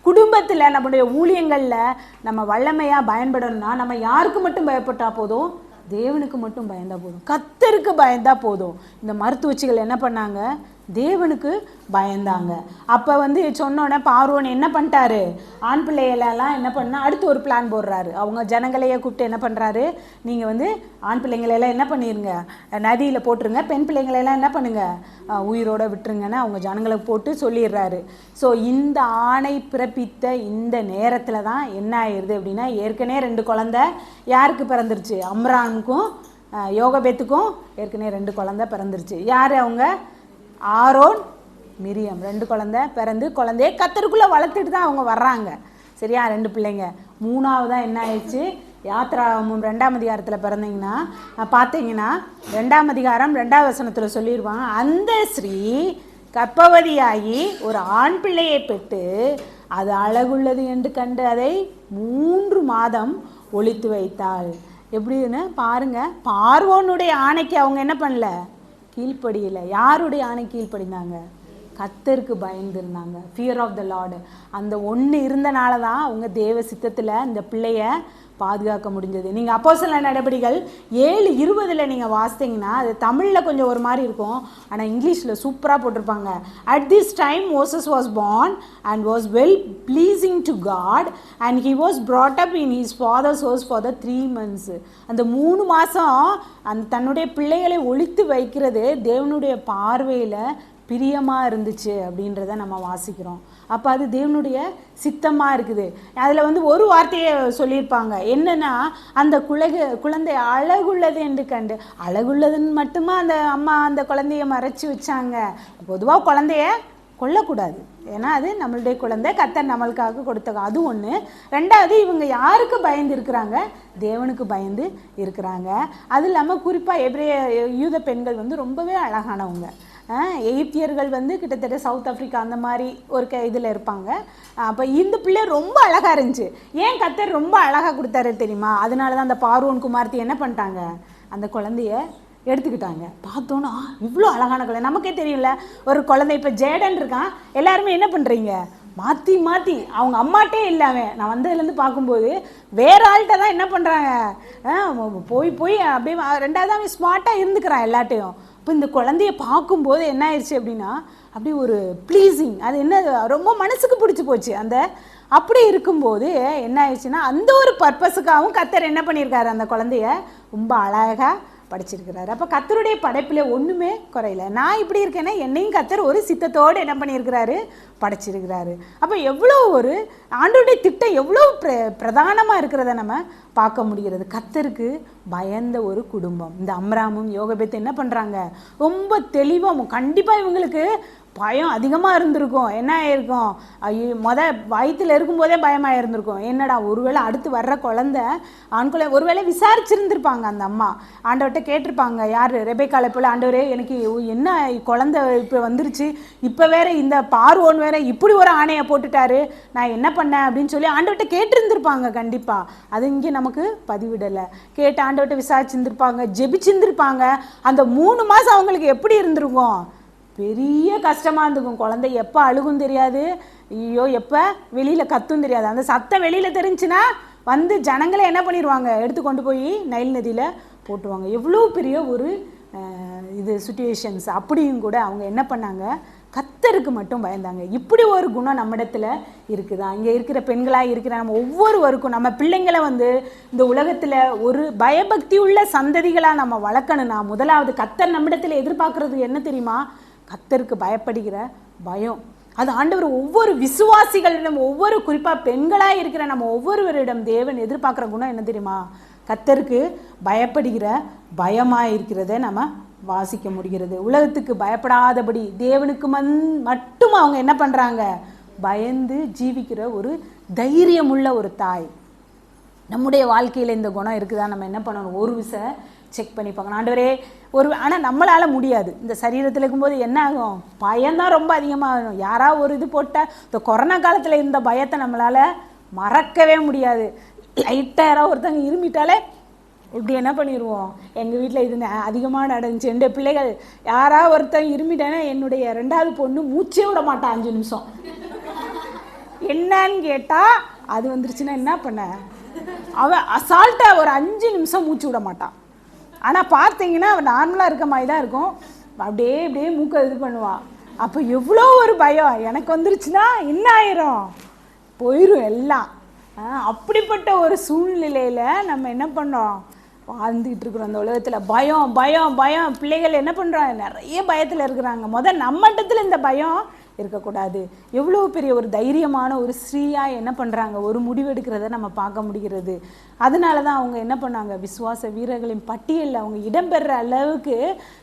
S1: குடும்பத்தில் நம்முடைய ஊழியங்களில் நம்ம வல்லமையாக பயன்படணும்னா நம்ம யாருக்கு மட்டும் பயப்பட்டா போதும்? தேவனுக்கு மட்டும் பயந்தா போதும், கர்த்தருக்கு பயந்தா போதும். இந்த மருத்துவச்சிகள் என்ன பண்ணாங்க? தேவனுக்கு பயந்தாங்க. அப்போ வந்து சொன்னோன்னே பார்வோன் என்ன பண்ணிட்டாரு, ஆண் பிள்ளைகளெல்லாம் என்ன பண்ணால் அடுத்து ஒரு பிளான் போடுறாரு. அவங்க ஜனங்களையே கூப்பிட்டு என்ன பண்ணுறாரு, நீங்கள் வந்து ஆண் பிள்ளைங்களெல்லாம் என்ன பண்ணிடுங்க, நதியில் போட்டுருங்க, பெண் பிள்ளைங்களெல்லாம் என்ன பண்ணுங்க, உயிரோட விட்டுருங்கன்னு அவங்க ஜனங்களை போட்டு சொல்லிடுறாரு. ஸோ இந்த ஆணை பிறப்பித்த இந்த நேரத்தில் தான் என்ன ஆயிடுது அப்படின்னா, ஏற்கனவே 2 குழந்தை யாருக்கு பிறந்துருச்சு? அம்ரானுக்கும் யோகபேத்துக்கும் ஏற்கனவே 2 குழந்தை பிறந்துருச்சு. யார் அவங்க? ஆரோன், மிரியம். 2 குழந்தை பிறந்து குழந்தைய கர்த்தருக்குள்ளே வளர்த்துட்டு தான் அவங்க வர்றாங்க. சரியா? 2 பிள்ளைங்க. 3ஆவதாக என்ன ஆயிடுச்சு? யாத்ராகமம் 2ஆம் அதிகாரத்தில் பிறந்தீங்கன்னா பார்த்தீங்கன்னா 2ஆம் அதிகாரம் 2ஆவது வசனத்தில் சொல்லிடுவாங்க, அந்த ஸ்ரீ கர்ப்பவதியாகி ஒரு ஆண் பிள்ளையை பெற்று அது அழகுள்ளது என்று கண்டு அதை 3 மாதம் ஒளித்து வைத்தாள். எப்படின்னு பாருங்க. பார்வோனுடைய ஆணைக்கு அவங்க என்ன பண்ணல, கீழ்ப்படியில. யாருடைய ஆணை கீழ்ப்படிந்தாங்க? கர்த்தருக்கு பயந்துருந்தாங்க. Fear of the lord. அந்த ஒன்று இருந்தனால தான் அவங்க தேவ சித்தத்தில் இந்த பிள்ளைய பாதுகாக்க முடிஞ்சது. நீங்கள் அப்போஸ்தலர் நடபடிகள் 7:20 நீங்கள் வாசித்தீங்கன்னா அது தமிழில் கொஞ்சம் ஒரு மாதிரி இருக்கும், ஆனால் இங்கிலீஷில் சூப்பராக போட்டிருப்பாங்க. At this time Moses was born and was well pleasing to God and he was brought up in his father's house for the 3 months. அந்த 3 மாதம் அந்த தன்னுடைய பிள்ளைகளை ஒளித்து வைக்கிறது தேவனுடைய பார்வையில் பிரியமாக இருந்துச்சு அப்படின்றத நம்ம வாசிக்கிறோம். அப்போ அது தேவனுடைய சித்தமாக இருக்குது. அதில் வந்து ஒரு வார்த்தையை சொல்லியிருப்பாங்க, என்னென்னா அந்த குழந்தை அழகுள்ளது என்று கண்டு. அழகுள்ளதுன்னு மட்டுமா அந்த அம்மா அந்த குழந்தைய மறைச்சி வச்சாங்க? பொதுவாக குழந்தைய கொல்லக்கூடாது, ஏன்னா அது நம்மளுடைய குழந்தை, கர்த்தர் நம்மளுக்காக கொடுத்த அது ஒன்று. 2வது, இவங்க யாருக்கு பயந்து இருக்கிறாங்க? தேவனுக்கு பயந்து இருக்கிறாங்க. அது இல்லாமல் குறிப்பாக எபிரேய யூத பெண்கள் வந்து ரொம்பவே அழகானவங்க. எகிப்தியர்கள் வந்து கிட்டத்தட்ட சவுத் ஆஃப்ரிக்கா அந்த மாதிரி ஒரு இதில் இருப்பாங்க. அப்போ இந்த பிள்ளை ரொம்ப அழகாக இருந்துச்சு. ஏன் கர்த்தர் ரொம்ப அழகாக கொடுத்தாரு தெரியுமா? அதனால தான் அந்த பார்வோன் குமார்த்தி என்ன பண்ணிட்டாங்க, அந்த குழந்தைய எடுத்துக்கிட்டாங்க. பார்த்தோன்னா இவ்வளோ அழகான குழந்தை. நமக்கே தெரியல, ஒரு குழந்தை இப்போ ஜேடன் இருக்கான், எல்லாருமே என்ன பண்ணுறீங்க, மாற்றி மாற்றி அவங்க அம்மாட்டே இல்லாமல் நான் வந்ததுலேருந்து பார்க்கும்போது வேற ஆள்கிட்ட தான் என்ன பண்ணுறாங்க, போய் போய் அப்படியே 2வது அவன் ஸ்மார்ட்டாக இருந்துக்கிறான் எல்லாட்டையும். இப்போ இந்த குழந்தைய பார்க்கும்போது என்ன ஆயிடுச்சு அப்படின்னா அப்படி ஒரு ப்ளீஸிங், அது என்ன ரொம்ப மனசுக்கு பிடிச்சி போச்சு. அந்த அப்படி இருக்கும்போது என்ன ஆயிடுச்சுன்னா அந்த ஒரு பர்பஸுக்காகவும் கர்த்தர் என்ன பண்ணியிருக்காரு, அந்த குழந்தைய ரொம்ப அழகாக படிச்சிருக்கிறாரு. அப்போ கர்த்தருடைய படைப்பில் ஒன்றுமே குறையில. நான் இப்படி இருக்கேன்னா என்னையும் கர்த்தர் ஒரு சித்தத்தோடு என்ன பண்ணியிருக்கிறாரு, படைச்சிருக்கிறாரு. அப்போ எவ்வளோ ஒரு ஆண்டோடைய திட்டம் எவ்வளோ பிரதானமாக இருக்கிறத நம்ம பார்க்க முடிகிறது. கர்த்தருக்கு பயந்த ஒரு குடும்பம். இந்த அம்ராமும் யோகபேத்தும் என்ன பண்ணுறாங்க, ரொம்ப தெளிவாக, கண்டிப்பாக இவங்களுக்கு பயம் அதிகமாக இருந்திருக்கும். என்ன ஆயிருக்கும், வயிற்றில் இருக்கும்போதே பயமாக இருந்திருக்கும். என்னடா ஒருவேளை அடுத்து வர்ற குழந்தை ஆண் குழந்தை, ஒருவேளை விசாரிச்சிருந்துருப்பாங்க அந்த அம்மா, ஆண்டவர்கிட்ட கேட்டிருப்பாங்க, யார் ரெபேக்காளை போல், ஆண்டவரே எனக்கு என்ன குழந்தை இப்போ வந்துருச்சு, இப்போ வேற இந்த பார்வோன் வேற இப்படி ஒரு ஆணையை போட்டுட்டாரு, நான் என்ன பண்ணேன் அப்படின்னு சொல்லி ஆண்டவர்கிட்ட கேட்டிருந்துருப்பாங்க கண்டிப்பாக. அது இங்கே நமக்கு பதிவிடலை. கேட்டு ஆண்டவர்கிட்ட விசாரிச்சிருந்துருப்பாங்க, ஜெபிச்சிருந்துருப்பாங்க. அந்த 3 மாதம் அவங்களுக்கு எப்படி இருந்திருக்கும், பெரிய கஷ்டமாக இருந்துக்கும். குழந்தை எப்போ அழுகும் தெரியாது, ஐயோ எப்போ வெளியில் கத்தும் தெரியாது. அந்த சத்தம் வெளியில் தெரிஞ்சுன்னா வந்து ஜனங்களை என்ன பண்ணிடுவாங்க, எடுத்து கொண்டு போய் நைல் நதியில் போட்டுருவாங்க. எவ்வளோ பெரிய ஒரு இது சுச்சுவேஷன்ஸ். அப்படியும் கூட அவங்க என்ன பண்ணாங்க, கர்த்தருக்கு மட்டும் பயந்தாங்க. இப்படி ஒரு குணம் நம்மிடத்துல இருக்குதா? இங்கே இருக்கிற பெண்களாக இருக்கிற நம்ம ஒவ்வொருவருக்கும் நம்ம பிள்ளைங்களை வந்து இந்த உலகத்தில் ஒரு பயபக்தி உள்ள சந்ததிகளாக நம்ம வளர்க்கணும்னா முதலாவது கர்த்தர் நம்மிடத்தில் எதிர்பார்க்கறது என்ன தெரியுமா, கர்த்தருக்கு பயப்படுகிற பயம். அது ஆண்டவர் ஒவ்வொரு விசுவாசிகளிடம், ஒவ்வொரு குறிப்பாக பெண்களாக இருக்கிற நம்ம ஒவ்வொருவரிடம் தேவன் எதிர்பார்க்குற குணம் என்ன தெரியுமா? கர்த்தருக்கு பயப்படுகிற பயமாக இருக்கிறத நம்ம வாசிக்க முடிகிறது. உலகத்துக்கு பயப்படாதபடி தேவனுக்கு மட்டும் அவங்க என்ன பண்ணுறாங்க? பயந்து ஜீவிக்கிற ஒரு தைரியமுள்ள ஒரு தாய். நம்முடைய வாழ்க்கையில் இந்த குணம் இருக்குதா? நம்ம என்ன பண்ணணும்? ஒரு விஷயம் செக் பண்ணி பார்க்கணும். ஆண்டவரே ஆனால் நம்மளால் முடியாது. இந்த சரீரத்தில் இருக்கும்போது என்ன ஆகும்? பயம்தான் ரொம்ப அதிகமாகும். யாராவது ஒரு இது போட்டால், இந்த கொரோனா காலத்தில் இருந்த பயத்தை நம்மளால் மறக்கவே முடியாது. லைட்டாக யாராவது ஒருத்தவங்க இருமிட்டாலே இப்படி என்ன பண்ணிடுவோம்? எங்கள் வீட்டில் இது அதிகமாக நடந்துச்சு. 2 பிள்ளைகள் யாராவது ஒருத்தவங்க இருமிட்டானே என்னுடைய 2வது பொண்ணு மூச்சே விட மாட்டான் 5 நிமிஷம். என்னன்னு கேட்டால் அது வந்துருச்சுன்னா என்ன பண்ண? அவன் அசால்ட்டாக ஒரு 5 நிமிஷம் மூச்சு விட மாட்டான். ஆனால் பார்த்தீங்கன்னா அவன் நார்மலாக இருக்க மாதிரி தான் இருக்கும். அப்படியே இப்படியே மூக்கை இது பண்ணுவான். அப்போ எவ்வளோ ஒரு பயம் எனக்கு வந்துருச்சுன்னா என்ன ஆயிரும்? போயிடும் எல்லாம். அப்படிப்பட்ட ஒரு சூழ்நிலையில் நம்ம என்ன பண்ணோம்? வாழ்ந்துக்கிட்டு இருக்கிறோம் அந்த உலகத்தில். பயம் பயம் பயம். பிள்ளைகள் என்ன பண்ணுறாங்க? நிறைய பயத்தில் இருக்கிறாங்க. நம்மட்டத்தில் இந்த பயம் இருக்கக்கூடாது. எவ்வளோ பெரிய ஒரு தைரியமான ஒரு ஸ்ரீயாக என்ன பண்ணுறாங்க? ஒரு முடிவெடுக்கிறத நம்ம பார்க்க முடிகிறது. அதனால தான் அவங்க என்ன பண்ணாங்க? விசுவாச வீரர்களின் பட்டியலில் அவங்க இடம்பெற அளவுக்கு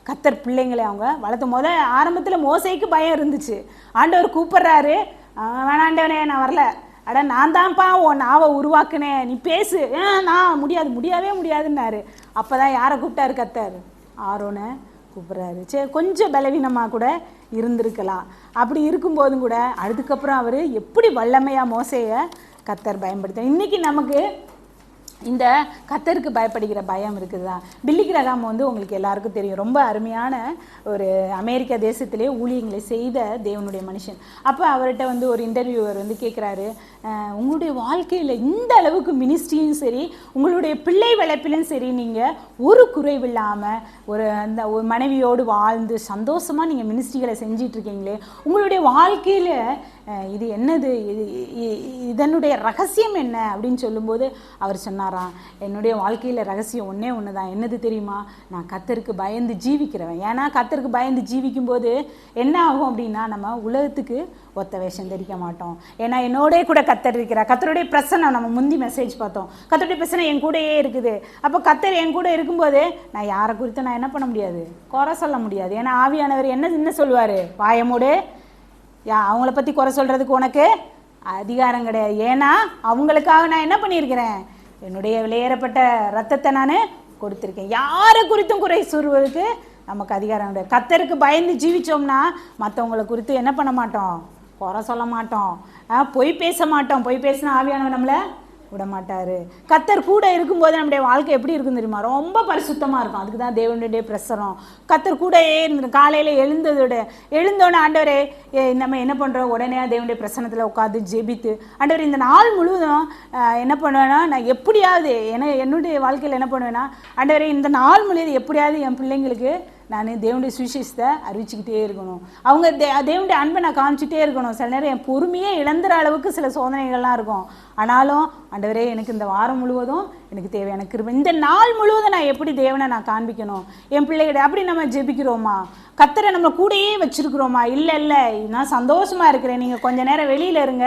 S1: கர்த்தர் பிள்ளைங்களை அவங்க வளர்த்து. ஆரம்பத்தில் மோசேக்கு பயம் இருந்துச்சு. ஆண்டவர் கூப்பிட்றாரு, வேணாண்டவனே நான் வரல, அட நான் தான்ப்பா உன் நாவை உருவாக்குனேன், நீ பேசு. நான் முடியவே முடியாதுன்னாரு. அப்போ தான் யாரை கூப்பிட்டாரு? கர்த்தர் ஆரோனை கூப்பிட்றாரு. சரி, கொஞ்சம் பலவீனமாக கூட இருந்திருக்கலாம். அப்படி இருக்கும்போதும் கூட அதுக்கப்புறம் அவர் எப்படி வல்லமையாக மோசேயை கர்த்தர் பயன்படுத்த. இன்றைக்கி நமக்கு இந்த கர்த்தருக்கு பயப்படுகிற பயம் இருக்குதா? பில்லி கிரஹாம் உங்களுக்கு எல்லாருக்கும் தெரியும். ரொம்ப அருமையான ஒரு அமெரிக்கா தேசத்திலே ஊழியங்களை செய்த தேவனுடைய மனுஷன். அப்போ அவர்கிட்ட ஒரு இன்டர்வியூவர் கேட்குறாரு, உங்களுடைய வாழ்க்கையில் இந்த அளவுக்கு மினிஸ்ட்ரியும் சரி, உங்களுடைய பிள்ளை வளர்ப்பிலும் சரி, நீங்கள் ஒரு குறைவில்லாமல் ஒரு மனைவியோடு வாழ்ந்து சந்தோஷமாக நீங்கள் மினிஸ்ட்ரிகளை செஞ்சிட்ருக்கீங்களே, உங்களுடைய வாழ்க்கையில் இது என்னது, இதனுடைய ரகசியம் என்ன அப்படின்னு சொல்லும்போது அவர் சொன்னாராம், என்னுடைய வாழ்க்கையில் ரகசியம் ஒன்று தான். என்னது தெரியுமா? நான் கர்த்தருக்கு பயந்து ஜீவிக்கிறவன். ஏன்னா கர்த்தருக்கு பயந்து ஜீவிக்கும்போது என்ன ஆகும் அப்படின்னா, நம்ம உலகத்துக்கு ஒத்த வேஷம் தரிக்க மாட்டோம். ஏன்னா என்னோடய கூட கர்த்தர் இருக்கிறார். கர்த்தருடைய பிரசன்னம், நம்ம முந்தி மெசேஜ் பார்த்தோம், கர்த்தருடைய பிரசன்னம் என் கூடயே இருக்குது. அப்போ கர்த்தர் என் கூட இருக்கும்போது நான் யாரை குறித்து நான் என்ன பண்ண முடியாது? குறை சொல்ல முடியாது. ஏன்னா ஆவியானவர் என்ன சொல்லுவார்? வாயமோடு அவங்கள பற்றி குறை சொல்கிறதுக்கு உனக்கு அதிகாரம் கிடையாது. ஏன்னா அவங்களுக்காக நான் என்ன பண்ணியிருக்கிறேன்? என்னுடைய விலையேறப்பட்ட ரத்தத்தை நான் கொடுத்துருக்கேன். யாரை குறித்தும் குறை கூறுவதற்கு நமக்கு அதிகாரம் கிடையாது. கர்த்தருக்கு பயந்து ஜீவிச்சோம்னா மற்றவங்களை குறித்து என்ன பண்ண மாட்டோம்? குறை சொல்ல மாட்டோம், பொய் பேச மாட்டோம். பொய் பேசினா ஆவியானவர் நம்மளை விட மாட்டார். கர்த்தர் கூட இருக்கும்போது நம்முடைய வாழ்க்கை எப்படி இருக்கும் தெரியுமா? ரொம்ப பரிசுத்தமாக இருக்கும். அதுக்கு தான் தேவனுடைய பிரசரம். கர்த்தர் கூடயே இருந்து காலையில் எழுந்தோடனே ஆண்டவரே நம்ம என்ன பண்ணுறோம்? உடனே தேவனுடைய பிரசனத்தில் உட்காந்து ஜெபித்து, ஆண்டவர் இந்த நாள் முழுவதும் என்ன பண்ணுவேன்னா, நான் எப்படியாவது என்னுடைய வாழ்க்கையில் என்ன பண்ணுவேன்னா, ஆண்டவரே இந்த நாள் முழுவதும் எப்படியாவது என் பிள்ளைங்களுக்கு நான் தேவனுடைய சுவிசேஷத்தை அறிவிச்சுக்கிட்டே இருக்கணும். அவங்க தேவனுடைய அன்பை நான் காமிச்சிட்டே இருக்கணும். சில நேரம் என் பொறுமையே இழந்துற அளவுக்கு சில சோதனைகள்லாம் இருக்கும். ஆனாலும் ஆண்டவரே எனக்கு இந்த வாரம் முழுவதும் எனக்கு தேவையான கிருபை, இந்த நாள் முழுவதும் நான் எப்படி தேவனை நான் காண்பிக்கணும் என் பிள்ளைகிட்ட. அப்படி நம்ம ஜெபிக்கிறோமா? கர்த்தரை நம்ம கூடயே வச்சிருக்கிறோமா? இல்லை நான் சந்தோஷமாக இருக்கிறேன், நீங்கள் கொஞ்ச நேரம் வெளியில் இருங்க,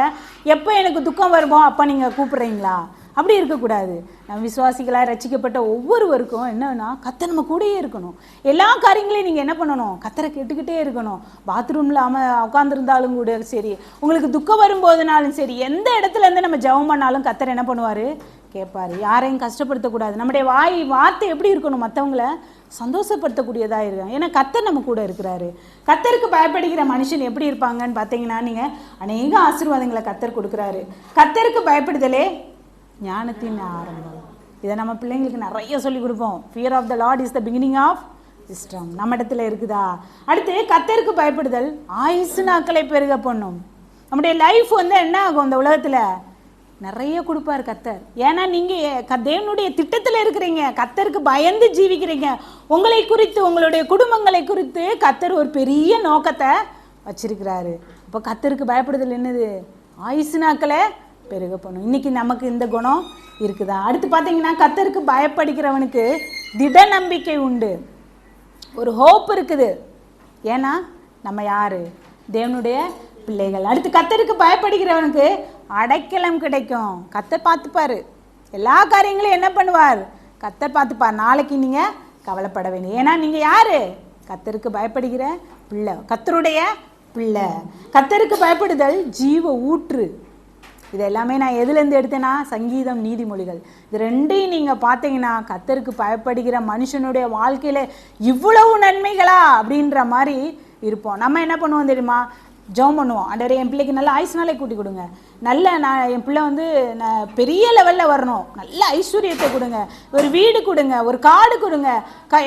S1: எப்போ எனக்கு துக்கம் வருமோ அப்போ நீங்கள் கூப்பிட்றீங்களா? அப்படி இருக்கக்கூடாது. நம்ம விசுவாசிகளாக ரட்சிக்கப்பட்ட ஒவ்வொருவருக்கும் என்னன்னா, கர்த்தர் நம்ம கூடயே இருக்கணும். எல்லா காரியங்களையும் நீங்கள் என்ன பண்ணணும்? கர்த்தரை கேட்டுக்கிட்டே இருக்கணும். பாத்ரூமில் உட்காந்துருந்தாலும் கூட சரி, உங்களுக்கு துக்கம் வரும்போதுனாலும் சரி, எந்த இடத்துல இருந்து நம்ம ஜெபம் பண்ணாலும் கர்த்தர் என்ன பண்ணுவார்? கேட்பார். யாரையும் கஷ்டப்படுத்தக்கூடாது. நம்முடைய வார்த்தை எப்படி இருக்கணும்? மற்றவங்களை சந்தோஷப்படுத்தக்கூடியதாக இருக்கும். ஏன்னா கர்த்தர் நம்ம கூட இருக்கிறாரு. கர்த்தருக்கு பயப்படுகிற மனுஷன் எப்படி இருப்பாங்கன்னு பார்த்தீங்கன்னா, நீங்கள் அநேக ஆசீர்வாதங்களை கர்த்தர் கொடுக்குறாரு. கர்த்தருக்கு பயப்படுதலே ஞானத்தின் ஆரம்பம். இதை நம்ம பிள்ளைங்களுக்கு நிறைய சொல்லிக் கொடுப்போம். Fear of the Lord is the beginning of wisdom. நம்ம இடத்துல இருக்குதா? அடுத்து கர்த்தருக்கு பயப்படுதல் ஆயுசு நாட்களை பெருக பண்ணும். நம்முடைய லைஃப் என்ன ஆகும்? இந்த உலகத்தில் நிறைய கொடுப்பார் கர்த்தர். ஏன்னா நீங்கள் தேவனுடைய திட்டத்தில் இருக்கிறீங்க, கர்த்தருக்கு பயந்து ஜீவிக்கிறீங்க. உங்களை குறித்து, உங்களுடைய குடும்பங்களை குறித்து கர்த்தர் ஒரு பெரிய நோக்கத்தை வச்சிருக்கிறாரு. அப்போ கர்த்தருக்கு பயப்படுதல் என்னது? ஆயுசு நாட்களை பெருக பண்ணும். இன்னைக்கு நமக்கு இந்த குணம் இருக்குதா? அடுத்து பார்த்தீங்கன்னா, கர்த்தருக்கு பயப்படுகிறவனுக்கு திட நம்பிக்கை உண்டு, ஒரு ஹோப் இருக்குது. ஏன்னா நம்ம யாரு? தேவனுடைய பிள்ளைகள். அடுத்து கர்த்தருக்கு பயப்படுகிறவனுக்கு அடைக்கலம் கிடைக்கும். கர்த்தர் பார்த்துப்பாரு, எல்லா காரியங்களும் என்ன பண்ணுவார்? கர்த்தர் பார்த்துப்பார். நாளைக்கு நீங்க கவலைப்பட வேண்டிய, ஏன்னா நீங்க யாரு? கர்த்தருக்கு பயப்படுகிற பிள்ளை, கர்த்தருடைய பிள்ளை. கர்த்தருக்கு பயப்படுதல் ஜீவ ஊற்று. இது எல்லாமே நான் எதுலேருந்து எடுத்தேன்னா சங்கீதம், நீதிமொழிகள். இது ரெண்டையும் நீங்கள் பார்த்தீங்கன்னா கர்த்தருக்கு பயப்படுகிற மனுஷனுடைய வாழ்க்கையில் இவ்வளவு நன்மைகளா அப்படின்ற மாதிரி இருப்போம். நம்ம என்ன பண்ணுவோம் தெரியுமா? ஜெபம் பண்ணுவோம், ஆண்டவரே என் பிள்ளைக்கு நல்ல ஆயுசுனாலே கூட்டி கொடுங்க, நல்ல நான் என் பிள்ளை வந்து பெரிய லெவலில் வரணும், நல்ல ஐஸ்வர்யத்தை கொடுங்க, ஒரு வீடு கொடுங்க, ஒரு காடு கொடுங்க,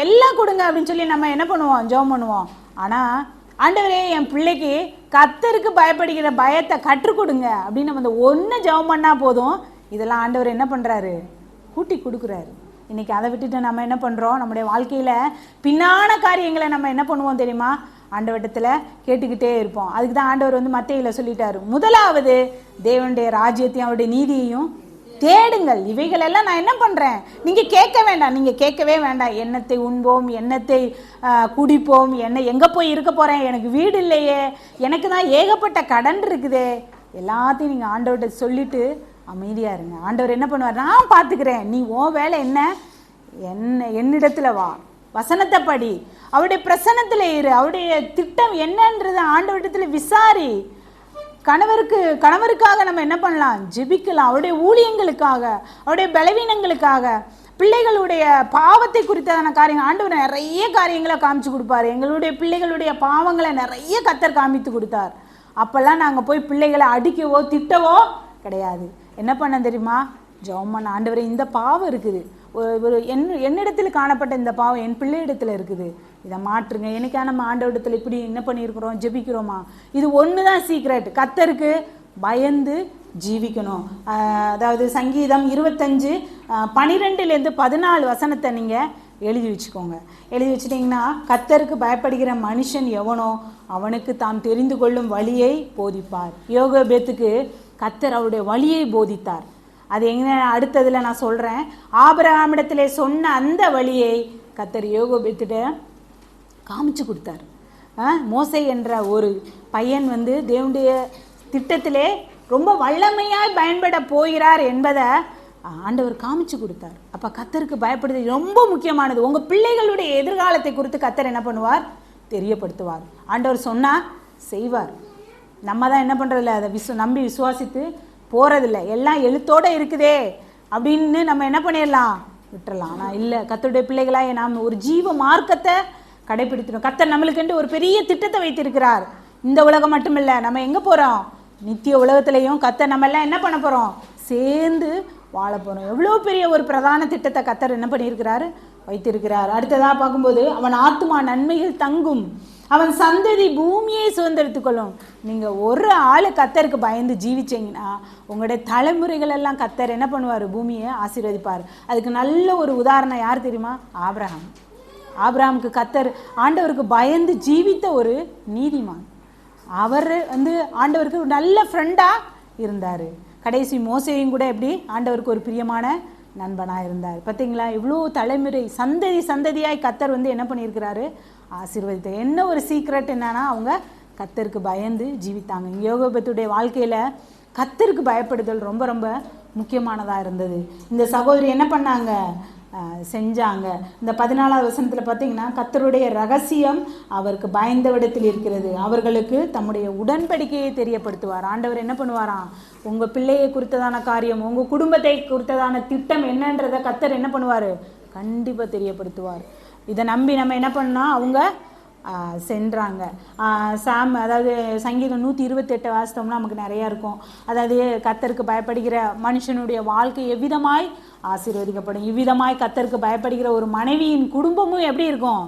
S1: எல்லாம் கொடுங்க அப்படின்னு சொல்லி நம்ம என்ன பண்ணுவோம்? ஜெபம் பண்ணுவோம். ஆனால் ஆண்டவரே என் பிள்ளைக்கு கர்த்தருக்கு பயப்படுகிற பயத்தை கற்றுக் கொடுங்க அப்படின்னு நம்ம அந்த ஒன்று ஜெபம் பண்ணால் போதும், இதெல்லாம் ஆண்டவர் என்ன பண்ணுறாரு? கூட்டி கொடுக்குறாரு. இன்னைக்கு அதை விட்டுட்டு நம்ம என்ன பண்ணுறோம்? நம்முடைய வாழ்க்கையில் பின்னான காரியங்களை நம்ம என்ன பண்ணுவோம் தெரியுமா? ஆண்டவரிடத்தில் கேட்டுக்கிட்டே இருப்போம். அதுக்கு தான் ஆண்டவர் வந்து மத்தேயுல சொல்லிட்டாரு, முதலாவது தேவனுடைய ராஜ்யத்தையும் அவருடைய நீதியையும் தேடுங்கள், இவைகள் எல்லாம் நான் என்ன பண்ணுறேன்? நீங்கள் கேட்க வேண்டாம், நீங்கள் கேட்கவே வேண்டாம். எண்ணத்தை உண்போம், எண்ணத்தை குடிப்போம், எங்கே போய் இருக்க போகிறேன், எனக்கு வீடு இல்லையே, எனக்கு தான் ஏகப்பட்ட கடன் இருக்குதே, எல்லாத்தையும் நீங்கள் ஆண்டவர்கிட்ட சொல்லிட்டு அமைதியாக இருங்க. ஆண்டவர் என்ன பண்ணுவார்? நான் பார்த்துக்கிறேன், நீ உன் வேலை என்ன, என்னிடத்தில் வா, வசனத்தை படி, அவருடைய பிரசன்னத்தில் இரு, அவருடைய திட்டம் என்னன்றது ஆண்டவரிடத்தில் விசாரி. கணவருக்காக நம்ம என்ன பண்ணலாம்? ஜெபிக்கலாம், அவருடைய ஊழியங்களுக்காக, அவருடைய பலவீனங்களுக்காக, பிள்ளைகளுடைய பாவத்தை குறித்தான காரியங்கள். ஆண்டவர் நிறைய காரியங்களை காமிச்சு கொடுப்பாரு. எங்களுடைய பிள்ளைகளுடைய பாவங்களை நிறைய கர்த்தர் காமித்து கொடுத்தார். அப்பெல்லாம் நாங்கள் போய் பிள்ளைகளை அடிக்கவோ திட்டவோ கிடையாது. என்ன பண்ண தெரியுமா? ஜெபம் பண்ண, ஆண்டவரே இந்த பாவம் இருக்குது, ஒரு என்னிடத்தில் காணப்பட்ட இந்த பாவம் என் பிள்ளையிடத்தில் இருக்குது, இதை மாற்றுங்க. என்னைக்கா நம்ம ஆண்டவரிடத்தில் இப்படி என்ன பண்ணியிருக்கிறோம்? ஜெபிக்கிறோமா? இது ஒன்று தான் சீக்ரெட், கர்த்தருக்கு பயந்து ஜீவிக்கணும். அதாவது சங்கீதம் 25:12-14 வசனத்தை நீங்கள் எழுதி வச்சுக்கோங்க. எழுதி வச்சுட்டிங்கன்னா, கர்த்தருக்கு பயப்படுகிற மனுஷன் எவனோ அவனுக்கு தாம் தெரிந்து கொள்ளும் வழியை போதிப்பார். யோகபேத்துக்கு கர்த்தர் அவருடைய வழியை போதித்தார். அது எங்கே அடுத்ததில் நான் சொல்கிறேன். ஆபிரகாமிடத்திலே சொன்ன அந்த வழியை கர்த்தர் யோகபேத்திட்ட காமிச்சு கொடுத்தார். மோசே என்ற ஒரு பையன் வந்து தேவனுடைய திட்டத்திலே ரொம்ப வல்லமையாய் பயன்பட போகிறார் என்பதை ஆண்டவர் காமிச்சு கொடுத்தார். அப்போ கர்த்தருக்கு பயப்படுறது ரொம்ப முக்கியமானது. உங்கள் பிள்ளைகளுடைய எதிர்காலத்தை குறித்து கர்த்தர் என்ன பண்ணுவார்? தெரியப்படுத்துவார். ஆண்டவர் சொன்னால் செய்வார். நம்ம தான் என்ன பண்ணுறதில்ல, அதை நம்பி விசுவாசித்து போகிறதில்ல. எல்லாம் எழுத்தோடு இருக்குதே அப்படின்னு நம்ம என்ன பண்ணிடலாம்? விட்டுறலாம். ஆனால் இல்லை, கர்த்தருடைய பிள்ளைகளாக நாம் ஒரு ஜீவ மார்க்கத்தை கடைபிடிக்கணும். கர்த்தர் நம்மளுக்கு ஒரு பெரிய திட்டத்தை வைத்திருக்கிறார். இந்த உலகம் மட்டும் இல்லை, நம்ம எங்கே போகிறோம்? நித்திய உலகத்திலையும் கர்த்தர் நம்ம எல்லாம் என்ன பண்ண போகிறோம்? சேர்ந்து வாழ போகிறோம். எவ்வளோ பெரிய ஒரு பிரதான திட்டத்தை கர்த்தர் என்ன பண்ணியிருக்கிறாரு? வைத்திருக்கிறார். அடுத்ததாக பார்க்கும்போது, அவன் ஆத்துமா நன்மையில் தங்கும், அவன் சந்ததி பூமியை சுதந்திரத்துக் கொள்ளும். நீங்கள் ஒரு ஆள் கர்த்தருக்கு பயந்து ஜீவிச்சிங்கன்னா உங்களுடைய தலைமுறைகள் எல்லாம் கர்த்தர் என்ன பண்ணுவார்? பூமியை ஆசீர்வதிப்பார். அதுக்கு நல்ல ஒரு உதாரணம் யார் தெரியுமா? ஆபிரகாம். ஆபிரகாமுக்கு கர்த்தர் ஆண்டவருக்கு பயந்து ஜீவித்த ஒரு நீதிமான். அவர் வந்து ஆண்டவருக்கு ஒரு நல்ல ஃப்ரெண்டாக இருந்தார். கடைசி மோசேயும் கூட எப்படி ஆண்டவருக்கு ஒரு பிரியமான நண்பனாக இருந்தார். பார்த்தீங்களா? இவ்வளோ தலைமுறை சந்ததியாய் கர்த்தர் வந்து என்ன பண்ணியிருக்கிறாரு? ஆசீர்வதித்தார். என்ன ஒரு சீக்ரெட் என்னன்னா, அவங்க கர்த்தருக்கு பயந்து ஜீவித்தாங்க. யோகபத்துடைய வாழ்க்கையில் கர்த்தருக்கு பயப்படுதல் ரொம்ப ரொம்ப முக்கியமானதாக இருந்தது. இந்த சகோதரி என்ன பண்ணாங்க? செஞ்சாங்க. இந்த 14வது வசனத்தில் பார்த்தீங்கன்னா, கர்த்தருடைய ரகசியம் அவருக்கு பயந்தவிடத்தில் இருக்கிறது, அவர்களுக்கு தம்முடைய உடன்படிக்கையை தெரியப்படுத்துவார். ஆண்டவர் என்ன பண்ணுவாராம்? உங்கள் பிள்ளையை குறித்ததான காரியம், உங்கள் குடும்பத்தை குறித்ததான திட்டம் என்னன்றதை கர்த்தர் என்ன பண்ணுவார்? கண்டிப்பாக தெரியப்படுத்துவார். இதை நம்பி நம்ம என்ன பண்ணோம்? அவங்க சென்றாங்க. அதாவது சங்கீதம் 128 வாசித்தோம்னா நமக்கு நிறையா இருக்கும். அதாவது கர்த்தருக்கு பயப்படுகிற மனுஷனுடைய வாழ்க்கை எவ்விதமாய் ஆசீர்வதிக்கப்படும், இவ்விதமாய் கர்த்தருக்கு பயப்படுகிற ஒரு மனைவியின் குடும்பமும் எப்படி இருக்கும்?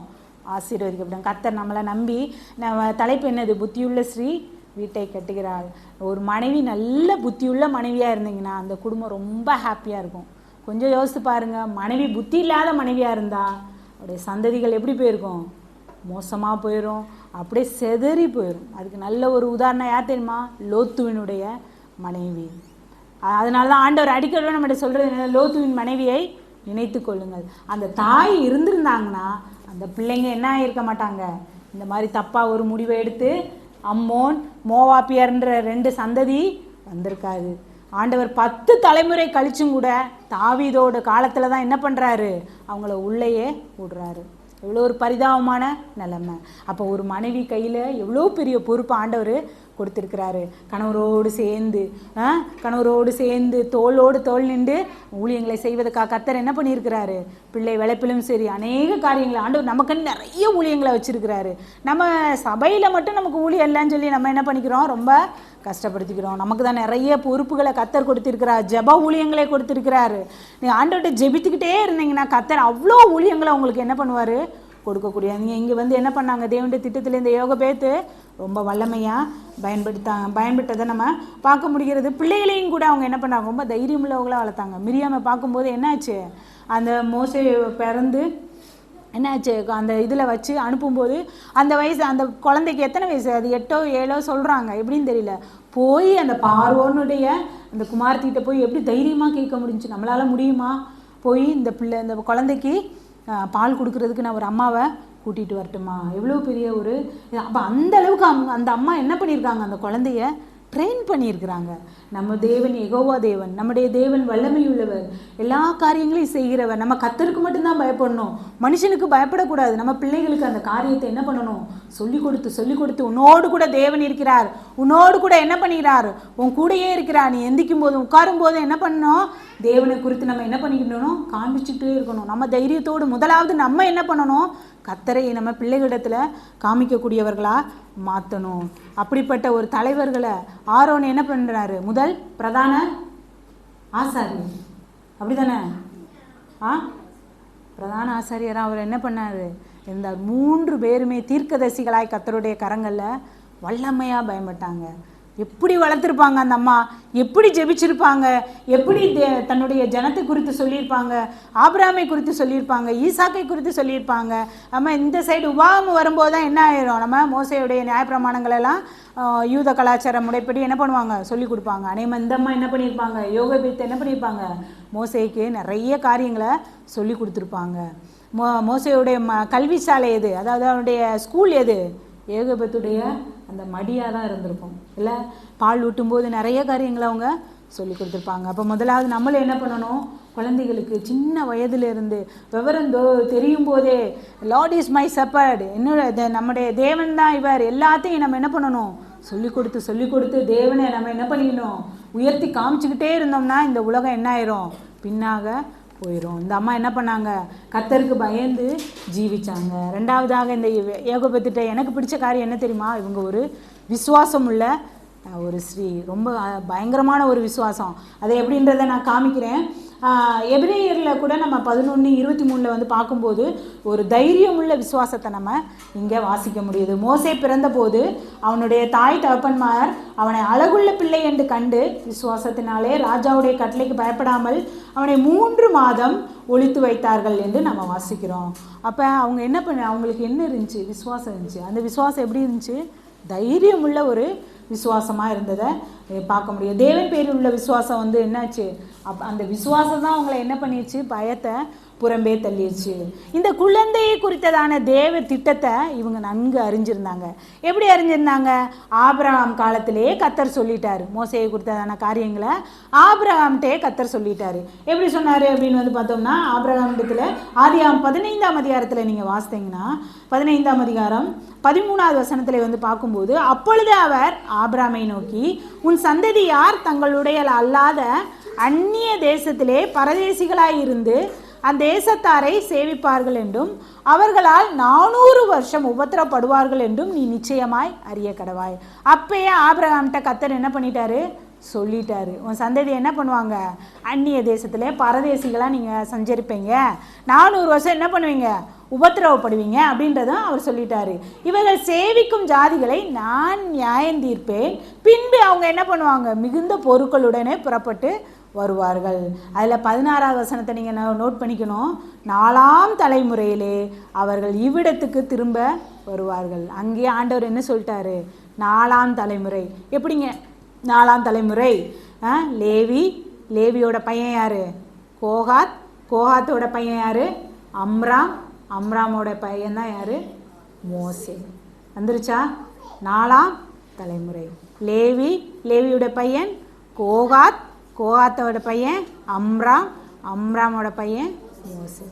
S1: ஆசீர்வதிக்கப்படும். கர்த்தர் நம்மளை நம்பி, நம்ம தலைப்பு என்னது? புத்தியுள்ள ஸ்ரீ வீட்டை கட்டுகிறாள். ஒரு மனைவி நல்ல புத்தியுள்ள மனைவியாக இருந்தீங்கன்னா அந்த குடும்பம் ரொம்ப ஹாப்பியாக இருக்கும். கொஞ்சம் யோசித்து பாருங்கள், மனைவி புத்தி இல்லாத மனைவியாக இருந்தால் அவருடைய சந்ததிகள் எப்படி போயிருக்கும்? மோசமாக போயிடும், அப்படியே செதறி போயிடும். அதுக்கு நல்ல ஒரு உதாரணம் யார் தெரியுமா? லோத்துவினுடைய மனைவி. அதனால தான் ஆண்டவர் அடிக்கடி நம்மகிட்ட சொல்கிறது, லோத்துவின் மனைவியை நினைத்து கொள்ளுங்கள். அந்த தாய் இருந்திருந்தாங்கன்னா அந்த பிள்ளைங்க என்ன ஆகியிருக்க மாட்டாங்க? இந்த மாதிரி தப்பாக ஒரு முடிவை எடுத்து அம்மோன் மோவாபியர்ன்ற 2 சந்ததி வந்திருக்காது. ஆண்டவர் 10 தலைமுறை கழிச்சும் கூட தாவீதோட காலத்தில் தான் என்ன பண்ணுறாரு, அவங்கள உள்ளேயே விடுறாரு. எவ்வளோ ஒரு பரிதாபமான நிலைமை. அப்போ ஒரு மனைவி கையில் எவ்வளோ பெரிய பொறுப்பு ஆண்டவர் கொடுத்துருக்கிறாரு. கணவரோடு சேர்ந்து தோளோடு தோள் நின்று ஊழியங்களை செய்வதற்காக கர்த்தர் என்ன பண்ணியிருக்கிறாரு, பிள்ளை வளர்ப்பிலும் சரி அநேக காரியங்களை ஆண்டவர் நமக்குன்னு நிறைய ஊழியங்களை வச்சிருக்கிறாரு. நம்ம சபையில் மட்டும் நமக்கு ஊழியம் இல்லைன்னு சொல்லி நம்ம என்ன பண்ணிக்கிறோம், ரொம்ப கஷ்டப்படுத்திக்கிறோம். நமக்கு தான் நிறைய பொறுப்புகளை கர்த்தர் கொடுத்திருக்கிறார், ஜெப ஊழியங்களை கொடுத்திருக்கிறாரு. நீங்கள் ஆண்டவர்கிட்ட ஜெபித்துக்கிட்டே இருந்தீங்கன்னா கர்த்தர் அவ்வளோ ஊழியங்களை உங்களுக்கு என்ன பண்ணுவார், கொடுக்கக்கூடிய. நீங்கள் இங்கே வந்து என்ன பண்ணாங்க, தேவனுடைய திட்டத்தில் இந்த யோகபேத்து ரொம்ப வல்லமையாக பயன்பட்டதை நம்ம பார்க்க முடிகிறது. பிள்ளைகளையும் கூட அவங்க என்ன பண்ணாங்க, ரொம்ப தைரியம் உள்ளவங்களாக வளர்த்தாங்க. மிரியாமை பார்க்கும்போது என்னாச்சு, அந்த மோசே பிறந்து என்னாச்சு, அந்த இதில் வச்சு அனுப்பும்போது அந்த வயசு அந்த குழந்தைக்கு எத்தனை வயசு, அது 8ஓ 7ஓ சொல்கிறாங்க, எப்படின்னு தெரியல. போய் அந்த பார்வோனுடைய அந்த குமார்த்திகிட்ட போய் எப்படி தைரியமாக கேட்க முடிஞ்சு, நம்மளால் முடியுமா, போய் இந்த குழந்தைக்கு பால் கொடுக்கறதுக்கு நான் ஒரு அம்மாவை கூட்டிகிட்டு வரட்டுமா, எவ்வளோ பெரிய ஒரு. அப்போ அந்த அளவுக்கு அந்த அம்மா என்ன பண்ணியிருக்காங்க, அந்த குழந்தைய ட்ரெயின் பண்ணியிருக்கிறாங்க. நம்ம தேவன் யெகோவா தேவன், நம்முடைய தேவன் வல்லமை உள்ளவர், எல்லா காரியங்களையும் செய்கிறவர். நம்ம கர்த்தருக்கு மட்டும்தான் பயப்படணும், மனுஷனுக்கு பயப்படக்கூடாது. நம்ம பிள்ளைகளுக்கு அந்த காரியத்தை என்ன பண்ணணும், சொல்லி கொடுத்து உன்னோடு கூட தேவன் இருக்கிறார், உன்னோடு கூட என்ன பண்ணுகிறார், உன் கூடையே இருக்கிறார். நீ எந்திக்கும் போதும் உட்காரும் போதும் என்ன பண்ணணும், தேவனை குறித்து நம்ம என்ன பண்ணிக்கணும், காண்பிச்சுட்டே இருக்கணும். நம்ம தைரியத்தோடு முதலாவது நம்ம என்ன பண்ணணும், கர்த்தரை நம்ம பிள்ளைகளிடத்தில் காமிக்கக்கூடியவர்களாக மாற்றணும். அப்படிப்பட்ட ஒரு தலைவர்களை ஆரோன் என்ன பண்ணுறாரு, முதல் பிரதான ஆசாரியர், அப்படி தானே, பிரதான ஆசாரியராக அவர் என்ன பண்ணார், இந்த 3 பேருமே தீர்க்கதரிசிகளாய் கர்த்தருடைய கரங்களில் வல்லமையாக பயன்பட்டாங்க. எப்படி வளர்த்துருப்பாங்க அந்த அம்மா, எப்படி ஜெபிச்சிருப்பாங்க, எப்படி தன்னுடைய ஜனத்தை குறித்து சொல்லியிருப்பாங்க, ஆபிரகாமை குறித்து சொல்லியிருப்பாங்க, ஈசாக்கை குறித்து சொல்லியிருப்பாங்க. நம்ம இந்த சைடு உபாகமம் வரும்போது தான் என்ன ஆயிரும், நம்ம மோசையுடைய நியாயப்பிரமாணங்களெல்லாம் யூத கலாச்சார முறைப்படி என்ன பண்ணுவாங்க, சொல்லி கொடுப்பாங்க. அநேகமாக இந்த அம்மா என்ன பண்ணியிருப்பாங்க, யோகபேத்து என்ன பண்ணியிருப்பாங்க, மோசைக்கு நிறைய காரியங்களை சொல்லி கொடுத்துருப்பாங்க. மோசையுடைய கல்வி சாலை எது, அதாவது அவனுடைய ஸ்கூல் எது, யோகபேத்துடைய அந்த மடியாக தான் இருந்திருக்கும். இல்லை, பால் ஊட்டும்போது நிறைய காரியங்களை அவங்க சொல்லி கொடுத்துருப்பாங்க. அப்போ முதலாவது நம்மளும் என்ன பண்ணணும், குழந்தைகளுக்கு சின்ன வயதிலிருந்து விவரம் தெரியும் போதே லார்ட் இஸ் மை ஷெப்பர்ட், என்னோட நம்முடைய தேவன் தான் இவர், எல்லாத்தையும் நம்ம என்ன பண்ணணும், சொல்லி கொடுத்து தேவனை நம்ம என்ன பண்ணிக்கணும், உயர்த்தி காமிச்சுக்கிட்டே இருந்தோம்னா இந்த உலகம் என்ன ஆயிரும், பின்னாக போயிடும். இந்த அம்மா என்ன பண்ணாங்க, கர்த்தருக்கு பயந்து ஜீவிச்சாங்க. 2வதாக இந்த யோகபேத்துட்ட எனக்கு பிடிச்ச காரியம் என்ன தெரியுமா, இவங்க ஒரு விசுவாசம் உள்ள ஒரு ஸ்ரீ, ரொம்ப பயங்கரமான ஒரு விசுவாசம். அதை எப்படின்றத நான் காமிக்கிறேன். எபிரேயரில் கூட நம்ம 11:23 வந்து பார்க்கும்போது ஒரு தைரியம் உள்ள விசுவாசத்தை நம்ம இங்கே வாசிக்க முடியுது. மோசே பிறந்த போது அவனுடைய தாய் தகப்பன்மார் அவனை அழகுள்ள பிள்ளை என்று கண்டு விசுவாசத்தினாலே ராஜாவுடைய கட்டளைக்கு பயப்படாமல் அவனை 3 மாதம் ஒளித்து வைத்தார்கள் என்று நம்ம வாசிக்கிறோம். அப்போ அவங்க என்ன அவங்களுக்கு என்ன இருந்துச்சு, விசுவாசம் இருந்துச்சு. அந்த விசுவாசம் எப்படி இருந்துச்சு, தைரியம் உள்ள ஒரு விசுவாசமாக இருந்ததை பார்க்க முடியும். தேவன் பேரில் உள்ள விசுவாசம் வந்து என்னாச்சு, அந்த விசுவாசம் தான் அவங்களை என்ன பண்ணிடுச்சு, பயத்தை புறம்பே தள்ளிடுச்சு. இந்த குழந்தையை குறித்ததான தேவ திட்டத்தை இவங்க நன்கு அறிஞ்சிருந்தாங்க. எப்படி அறிஞ்சிருந்தாங்க, ஆபிரகாம் காலத்திலேயே கர்த்தர் சொல்லிட்டாரு, மோசையை குறித்ததான காரியங்களை ஆபிரகாம்கிட்டே கர்த்தர் சொல்லிட்டாரு. எப்படி சொன்னார் அப்படின்னு வந்து பார்த்தோம்னா, ஆபிரகாம் இடத்துல ஆதியாகமம் 15ஆம் அதிகாரத்தில் நீங்கள் வாசித்தீங்கன்னா 15ஆம் அதிகாரம் 13வது வசனத்தில் வந்து பார்க்கும்போது, அப்பொழுது அவர் ஆபிரகாமை நோக்கி, உன் சந்ததி யார் தங்களுடைய அல்லாத அந்நிய தேசத்திலே பரதேசிகளாயிருந்து அந்தேசத்தாரை சேவிப்பார்கள் என்றும் அவர்களால் 400 வருஷம் உபத்திரப்படுவார்கள் என்றும் நீ நிச்சயமாய் அறிய கடவாய். அப்பயே ஆபிரகாம்கிட்ட கர்த்தர் என்ன பண்ணிட்டாரு, சொல்லிட்டாரு, உன் சந்ததி என்ன பண்ணுவாங்க, அந்நிய தேசத்திலே பரதேசிகளாக நீங்கள் சஞ்சரிப்பீங்க, 400 வருஷம் என்ன பண்ணுவீங்க, உபத்திரவப்படுவீங்க அப்படின்றதும் அவர் சொல்லிட்டாரு. இவர்கள் சேவிக்கும் ஜாதிகளை நான் நியாயம் தீர்ப்பேன், பின்பு அவங்க என்ன பண்ணுவாங்க, மிகுந்த பொருட்களுடனே புறப்பட்டு வருவார்கள். அதில் 16வது வசனத்தை நீங்கள் நோட் பண்ணிக்கணும், 4ஆம் தலைமுறையிலே அவர்கள் இவ்விடத்துக்கு திரும்ப வருவார்கள். அங்கேயே ஆண்டவர் என்ன சொல்லிட்டாரு, 4ஆம் தலைமுறை. எப்படிங்க 4ஆம் தலைமுறை, லேவியோட பையன் யாரு, கோகாத்தோட பையன் யாரு, அம்ராமோட பையன் தான் யாரு, மோசே. வந்துருச்சா? 4ஆம் தலைமுறை. லேவி, லேவியோட பையன் கோகாத், கோகாத்தோட பையன் அம்ராம், அம்ராமோட பையன் மோசே.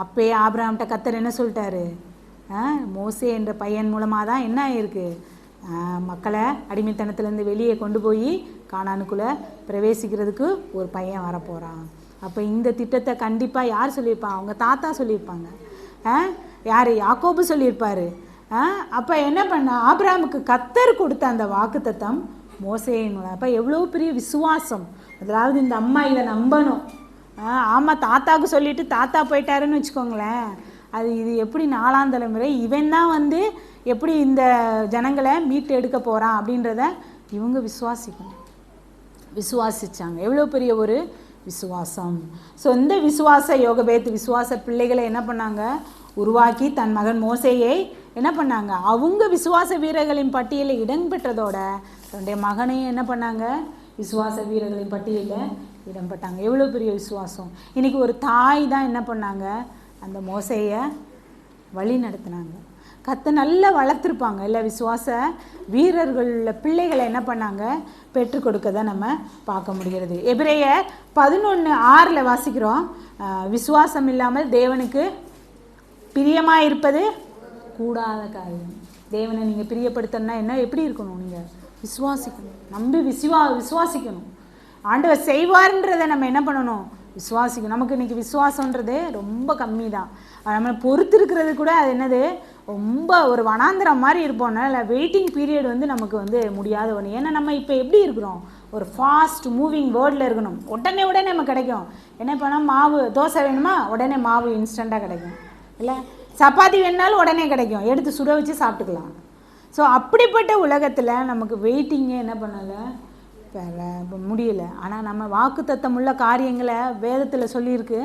S1: அப்பயே ஆபிரகாம்கிட்ட கர்த்தர் என்ன சொல்லிட்டாரு? மோசே என்ற பையன் மூலமாக தான் என்ன ஆயிருக்கு? மக்களை அடிமைத்தனத்துலேருந்து வெளியே கொண்டு போய் கானானுக்குள்ளே பிரவேசிக்கிறதுக்கு ஒரு பையன் வரப்போகிறான். அப்போ இந்த திட்டத்தை கண்டிப்பாக யார் சொல்லியிருப்பாங்க? அவங்க தாத்தா சொல்லியிருப்பாங்க. யார்? யாக்கோபு சொல்லியிருப்பார். அப்போ என்ன பண்ண? ஆபிரகாமுக்கு கர்த்தர் கொடுத்த அந்த வாக்குத்தத்தம் மோசேயின் மூலம். அப்போ எவ்வளோ பெரிய விசுவாசம்! அதாவது இந்த அம்மா இதை நம்பணும். ஆமாம், தாத்தாவுக்கு சொல்லிவிட்டு தாத்தா போயிட்டாருன்னு வச்சுக்கோங்களேன். இது எப்படி 4ஆம் தலைமுறை இவன் தான் வந்து எப்படி இந்த ஜனங்களை மீட்டு எடுக்க போகிறான் அப்படின்றத இவங்க விசுவாசிச்சாங்க. எவ்வளோ பெரிய ஒரு விசுவாசம்! ஸோ இந்த விசுவாச யோகபேத் விசுவாச பிள்ளைகளை என்ன பண்ணாங்க? உருவாக்கி தன் மகன் மோசேயை என்ன பண்ணாங்க? அவங்க விசுவாச வீரர்களின் பட்டியலில் இடம்பெற்றதோட தன்னுடைய மகனையும் என்ன பண்ணாங்க? விசுவாச வீரர்களின் பட்டியலில் இடம்பெற்றாங்க. எவ்வளோ பெரிய விசுவாசம்! இன்றைக்கி ஒரு தாய் தான் என்ன பண்ணாங்க? அந்த மோசேயை வழி நடத்தினாங்க. நல்லா வளர்த்துருப்பாங்க இல்லை? விசுவாச வீரர்கள் பிள்ளைகளை என்ன பண்ணாங்க? பெற்றுக் கொடுக்கதை நம்ம பார்க்க முடிகிறது. எபிரேயர் 11:6 வாசிக்கிறோம். விசுவாசம் இல்லாமல் தேவனுக்கு பிரியமாக இருப்பது கூடாத காரியம். தேவனை நீங்கள் பிரியப்படுத்தணும்னா என்ன எப்படி இருக்கணும்? நீங்கள் விசுவாசிக்கணும், நம்பி விசுவாசிக்கணும். ஆண்டவர் செய்வார்ன்றதை நம்ம என்ன பண்ணணும்? விசுவாசிக்கணும். நமக்கு இன்றைக்கி விசுவாசன்றது ரொம்ப கம்மி தான். நம்ம பொறுத்து இருக்கிறது கூட அது என்னது? ரொம்ப ஒரு வனாந்திரம் மாதிரி இருப்போம்னா இல்லை வெயிட்டிங் பீரியட் வந்து நமக்கு வந்து முடியாத ஒன்று. ஏன்னா நம்ம இப்போ எப்படி இருக்கிறோம்? ஒரு ஃபாஸ்ட் மூவிங் வேர்ல்டில் இருக்கணும். உடனே நம்ம கிடைக்கும். என்ன பண்ணால் மாவு தோசை வேணுமா? உடனே மாவு இன்ஸ்டண்ட்டாக கிடைக்கும். இல்லை சப்பாத்தி வேணுனாலும் உடனே கிடைக்கும், எடுத்து சுட வச்சு சாப்பிட்டுக்கலாம். ஸோ அப்படிப்பட்ட உலகத்தில் நமக்கு வெயிட்டிங்கே என்ன பண்ணலை? முடியல. ஆனால் நம்ம வாக்குத்தத்தம் உள்ள காரியங்களை வேதத்தில் சொல்லியிருக்கு.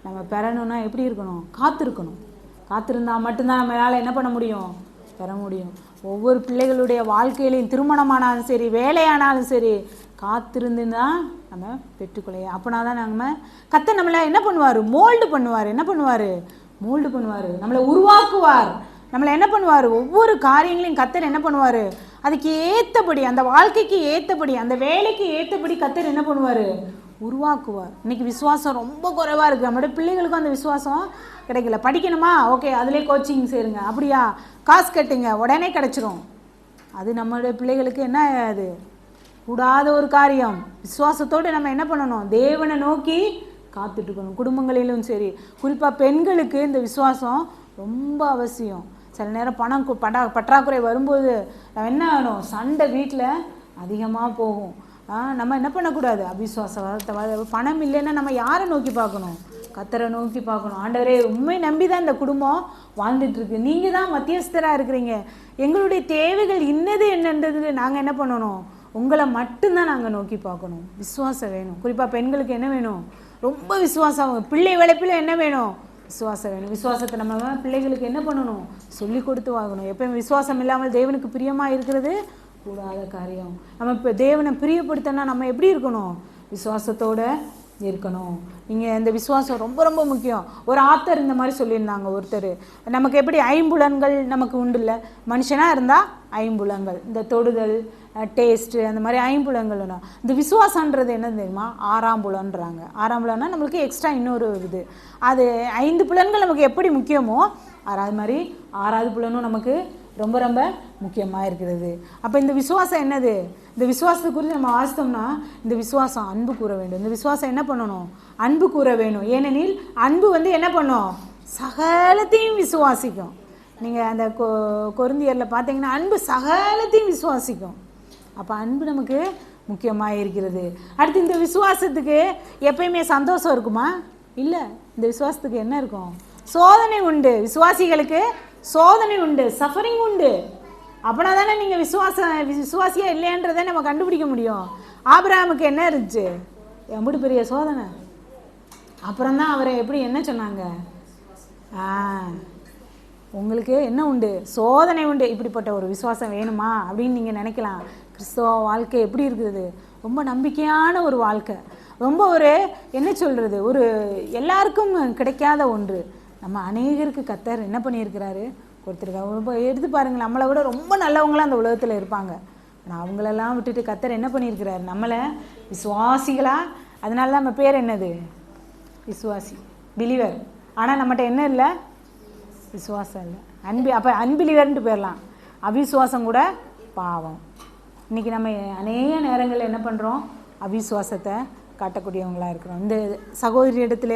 S1: நம்ம பெறணும்னா எப்படி இருக்கணும்? காத்திருக்கணும். காத்திருந்தால் மட்டும்தான் நம்மளால் என்ன பண்ண முடியும்? பெற முடியும். ஒவ்வொரு பிள்ளைகளுடைய வாழ்க்கையிலையும் திருமணமானாலும் சரி, வேலையானாலும் சரி, காத்திருந்து தான் நம்ம பெற்றுக்கொள்ளைய. அப்போனா தான் நம்ம கர்த்தர் நம்மளை என்ன பண்ணுவார்? மோல்டு பண்ணுவார். என்ன பண்ணுவார்? மோல்டு பண்ணுவார். நம்மளை உருவாக்குவார். நம்மளை என்ன பண்ணுவார்? ஒவ்வொரு காரியங்களையும் கர்த்தர் என்ன பண்ணுவார்? அதுக்கு ஏற்றபடி, அந்த வாழ்க்கைக்கு ஏற்றபடி, அந்த வேலைக்கு ஏற்றபடி கர்த்தர் என்ன பண்ணுவார்? உருவாக்குவார். இன்றைக்கி விசுவாசம் ரொம்ப குறைவாக இருக்குது. நம்மளோட பிள்ளைகளுக்கும் அந்த விசுவாசம் கிடைக்கல. படிக்கணுமா? ஓகே, அதிலே கோச்சிங் சேருங்க. அப்படியா? காசு கட்டுங்க, உடனே கிடச்சிரும். அது நம்மளுடைய பிள்ளைகளுக்கு என்ன? அது கூடாத ஒரு காரியம். விசுவாசத்தோடு நம்ம என்ன பண்ணணும்? தேவனை நோக்கி காத்துட்ருக்கணும். குடும்பங்களிலும் சரி, குறிப்பாக பெண்களுக்கு இந்த விசுவாசம் ரொம்ப அவசியம். சில நேரம் பணம் பற்றாக்குறை வரும்போது நம்ம என்ன ஆகணும்? சண்டை வீட்டில் அதிகமாக போகும். நம்ம என்ன பண்ணக்கூடாது? அவிசுவாச பணம் இல்லைன்னா நம்ம யாரை நோக்கி பார்க்கணும்? கர்த்தரை நோக்கி பார்க்கணும். ஆண்டவரே, உண்மை நம்பி தான் இந்த குடும்பம் வாழ்ந்துட்டுருக்கு. நீங்கள் தான் மத்தியஸ்தராக இருக்கிறீங்க. எங்களுடைய தேவைகள் இன்னது என்னன்றது நாங்கள் என்ன பண்ணணும்? உங்களை மட்டும்தான் நாங்கள் நோக்கி பார்க்கணும். விசுவாசம் வேணும். குறிப்பாக பெண்களுக்கு என்ன வேணும்? ரொம்ப விசுவாசம். பிள்ளை வளர்ப்பில் என்ன வேணும்? விசுவாசம் வேணும். விசுவாசத்தை நம்ம பிள்ளைகளுக்கு என்ன பண்ணணும்? சொல்லி கொடுத்து வாங்கணும். எப்பயும் விசுவாசம் இல்லாமல் தேவனுக்கு பிரியமாக இருக்கிறது கூடாத காரியம். நம்ம இப்போ தேவனை பிரியப்படுத்தினா நம்ம எப்படி இருக்கணும்? விசுவாசத்தோடு இருக்கணும். நீங்கள் இந்த விசுவாசம் ரொம்ப ரொம்ப முக்கியம். ஒரு ஆத்தர் இந்த மாதிரி சொல்லியிருந்தாங்க. ஒருத்தர், நமக்கு எப்படி ஐம்புலன்கள் நமக்கு உண்டு இல்லை? மனுஷனாக இருந்தால் ஐம்புலன்கள், இந்த தொடுதல், டேஸ்ட்டு, அந்த மாதிரி ஐம்புலன்கள் வேணும். இந்த விசுவாசன்றது என்ன தெரியுமா? 6ஆம் புலன்றாங்க. 6ஆம் புலன்னா நம்மளுக்கு எக்ஸ்ட்ரா இன்னொரு இது. அது 5 புலன்கள் நமக்கு எப்படி முக்கியமோ அது மாதிரி 6ஆவது புலனும் நமக்கு ரொம்ப ரொம்ப முக்கியமாக இருக்கிறது. அப்போ இந்த விசுவாசம் என்னது? இந்த விசுவாசத்தை குறித்து நம்ம வாசித்தோம்னா, இந்த விசுவாசம் அன்பு கூற வேண்டும். இந்த விசுவாசம் என்ன பண்ணணும்? அன்பு கூற வேணும். ஏனெனில் அன்பு வந்து என்ன பண்ணும்? சகலத்தையும் விசுவாசிக்கும். நீங்கள் அந்த கொரிந்தியரில் பார்த்தீங்கன்னா அன்பு சகலத்தையும் விசுவாசிக்கும். அப்போ அன்பு நமக்கு முக்கியமாக இருக்கிறது. அடுத்து இந்த விசுவாசத்துக்கு எப்பயுமே சந்தோஷம் இருக்குமா? இல்லை. இந்த விசுவாசத்துக்கு என்ன இருக்கும்? சோதனை உண்டு. விசுவாசிகளுக்கு சோதனை உண்டு, சஃபரிங் உண்டு. அப்படின்னா தானே நீங்கள் விசுவாசியாக இல்லைன்றதை நம்ம கண்டுபிடிக்க முடியும். ஆபிரகாமுக்கு என்ன இருந்துச்சு? எப்படி பெரிய சோதனை. அப்புறம்தான் அவரை எப்படி என்ன சொன்னாங்க? உங்களுக்கு என்ன உண்டு? சோதனை உண்டு. இப்படிப்பட்ட ஒரு விசுவாசம் வேணுமா அப்படின்னு நீங்கள் நினைக்கலாம். கிறிஸ்தவ வாழ்க்கை எப்படி இருக்குது? ரொம்ப நம்பிக்கையான ஒரு வாழ்க்கை. ரொம்ப ஒரு என்ன சொல்கிறது, ஒரு எல்லாருக்கும் கிடைக்காத ஒன்று. நம்ம அநேகருக்கு கர்த்தர் என்ன பண்ணியிருக்கிறாரு? கொடுத்துருக்காங்க. இப்போ எடுத்து பாருங்கள், நம்மளை விட ரொம்ப நல்லவங்களாம் அந்த உலகத்தில் இருப்பாங்க. ஆனால் அவங்களெல்லாம் விட்டுட்டு கர்த்தர் என்ன பண்ணியிருக்கிறாரு, நம்மளை விசுவாசிகளா, அதனால தான் நம்ம பேர் என்னது, விசுவாசி, பிலீவர். ஆனால் நம்மகிட்ட என்ன இல்லை, விசுவாசம் இல்லை. அப்போ அன்பிலீவர்ன்ட்டு போயிடலாம். அவிசுவாசம் கூட பாவம். இன்றைக்கி நம்ம அநேக நேரங்களில் என்ன பண்ணுறோம், அவிசுவாசத்தை காட்டக்கூடியவங்களாக இருக்கிறோம். இந்த சகோதரி இடத்துல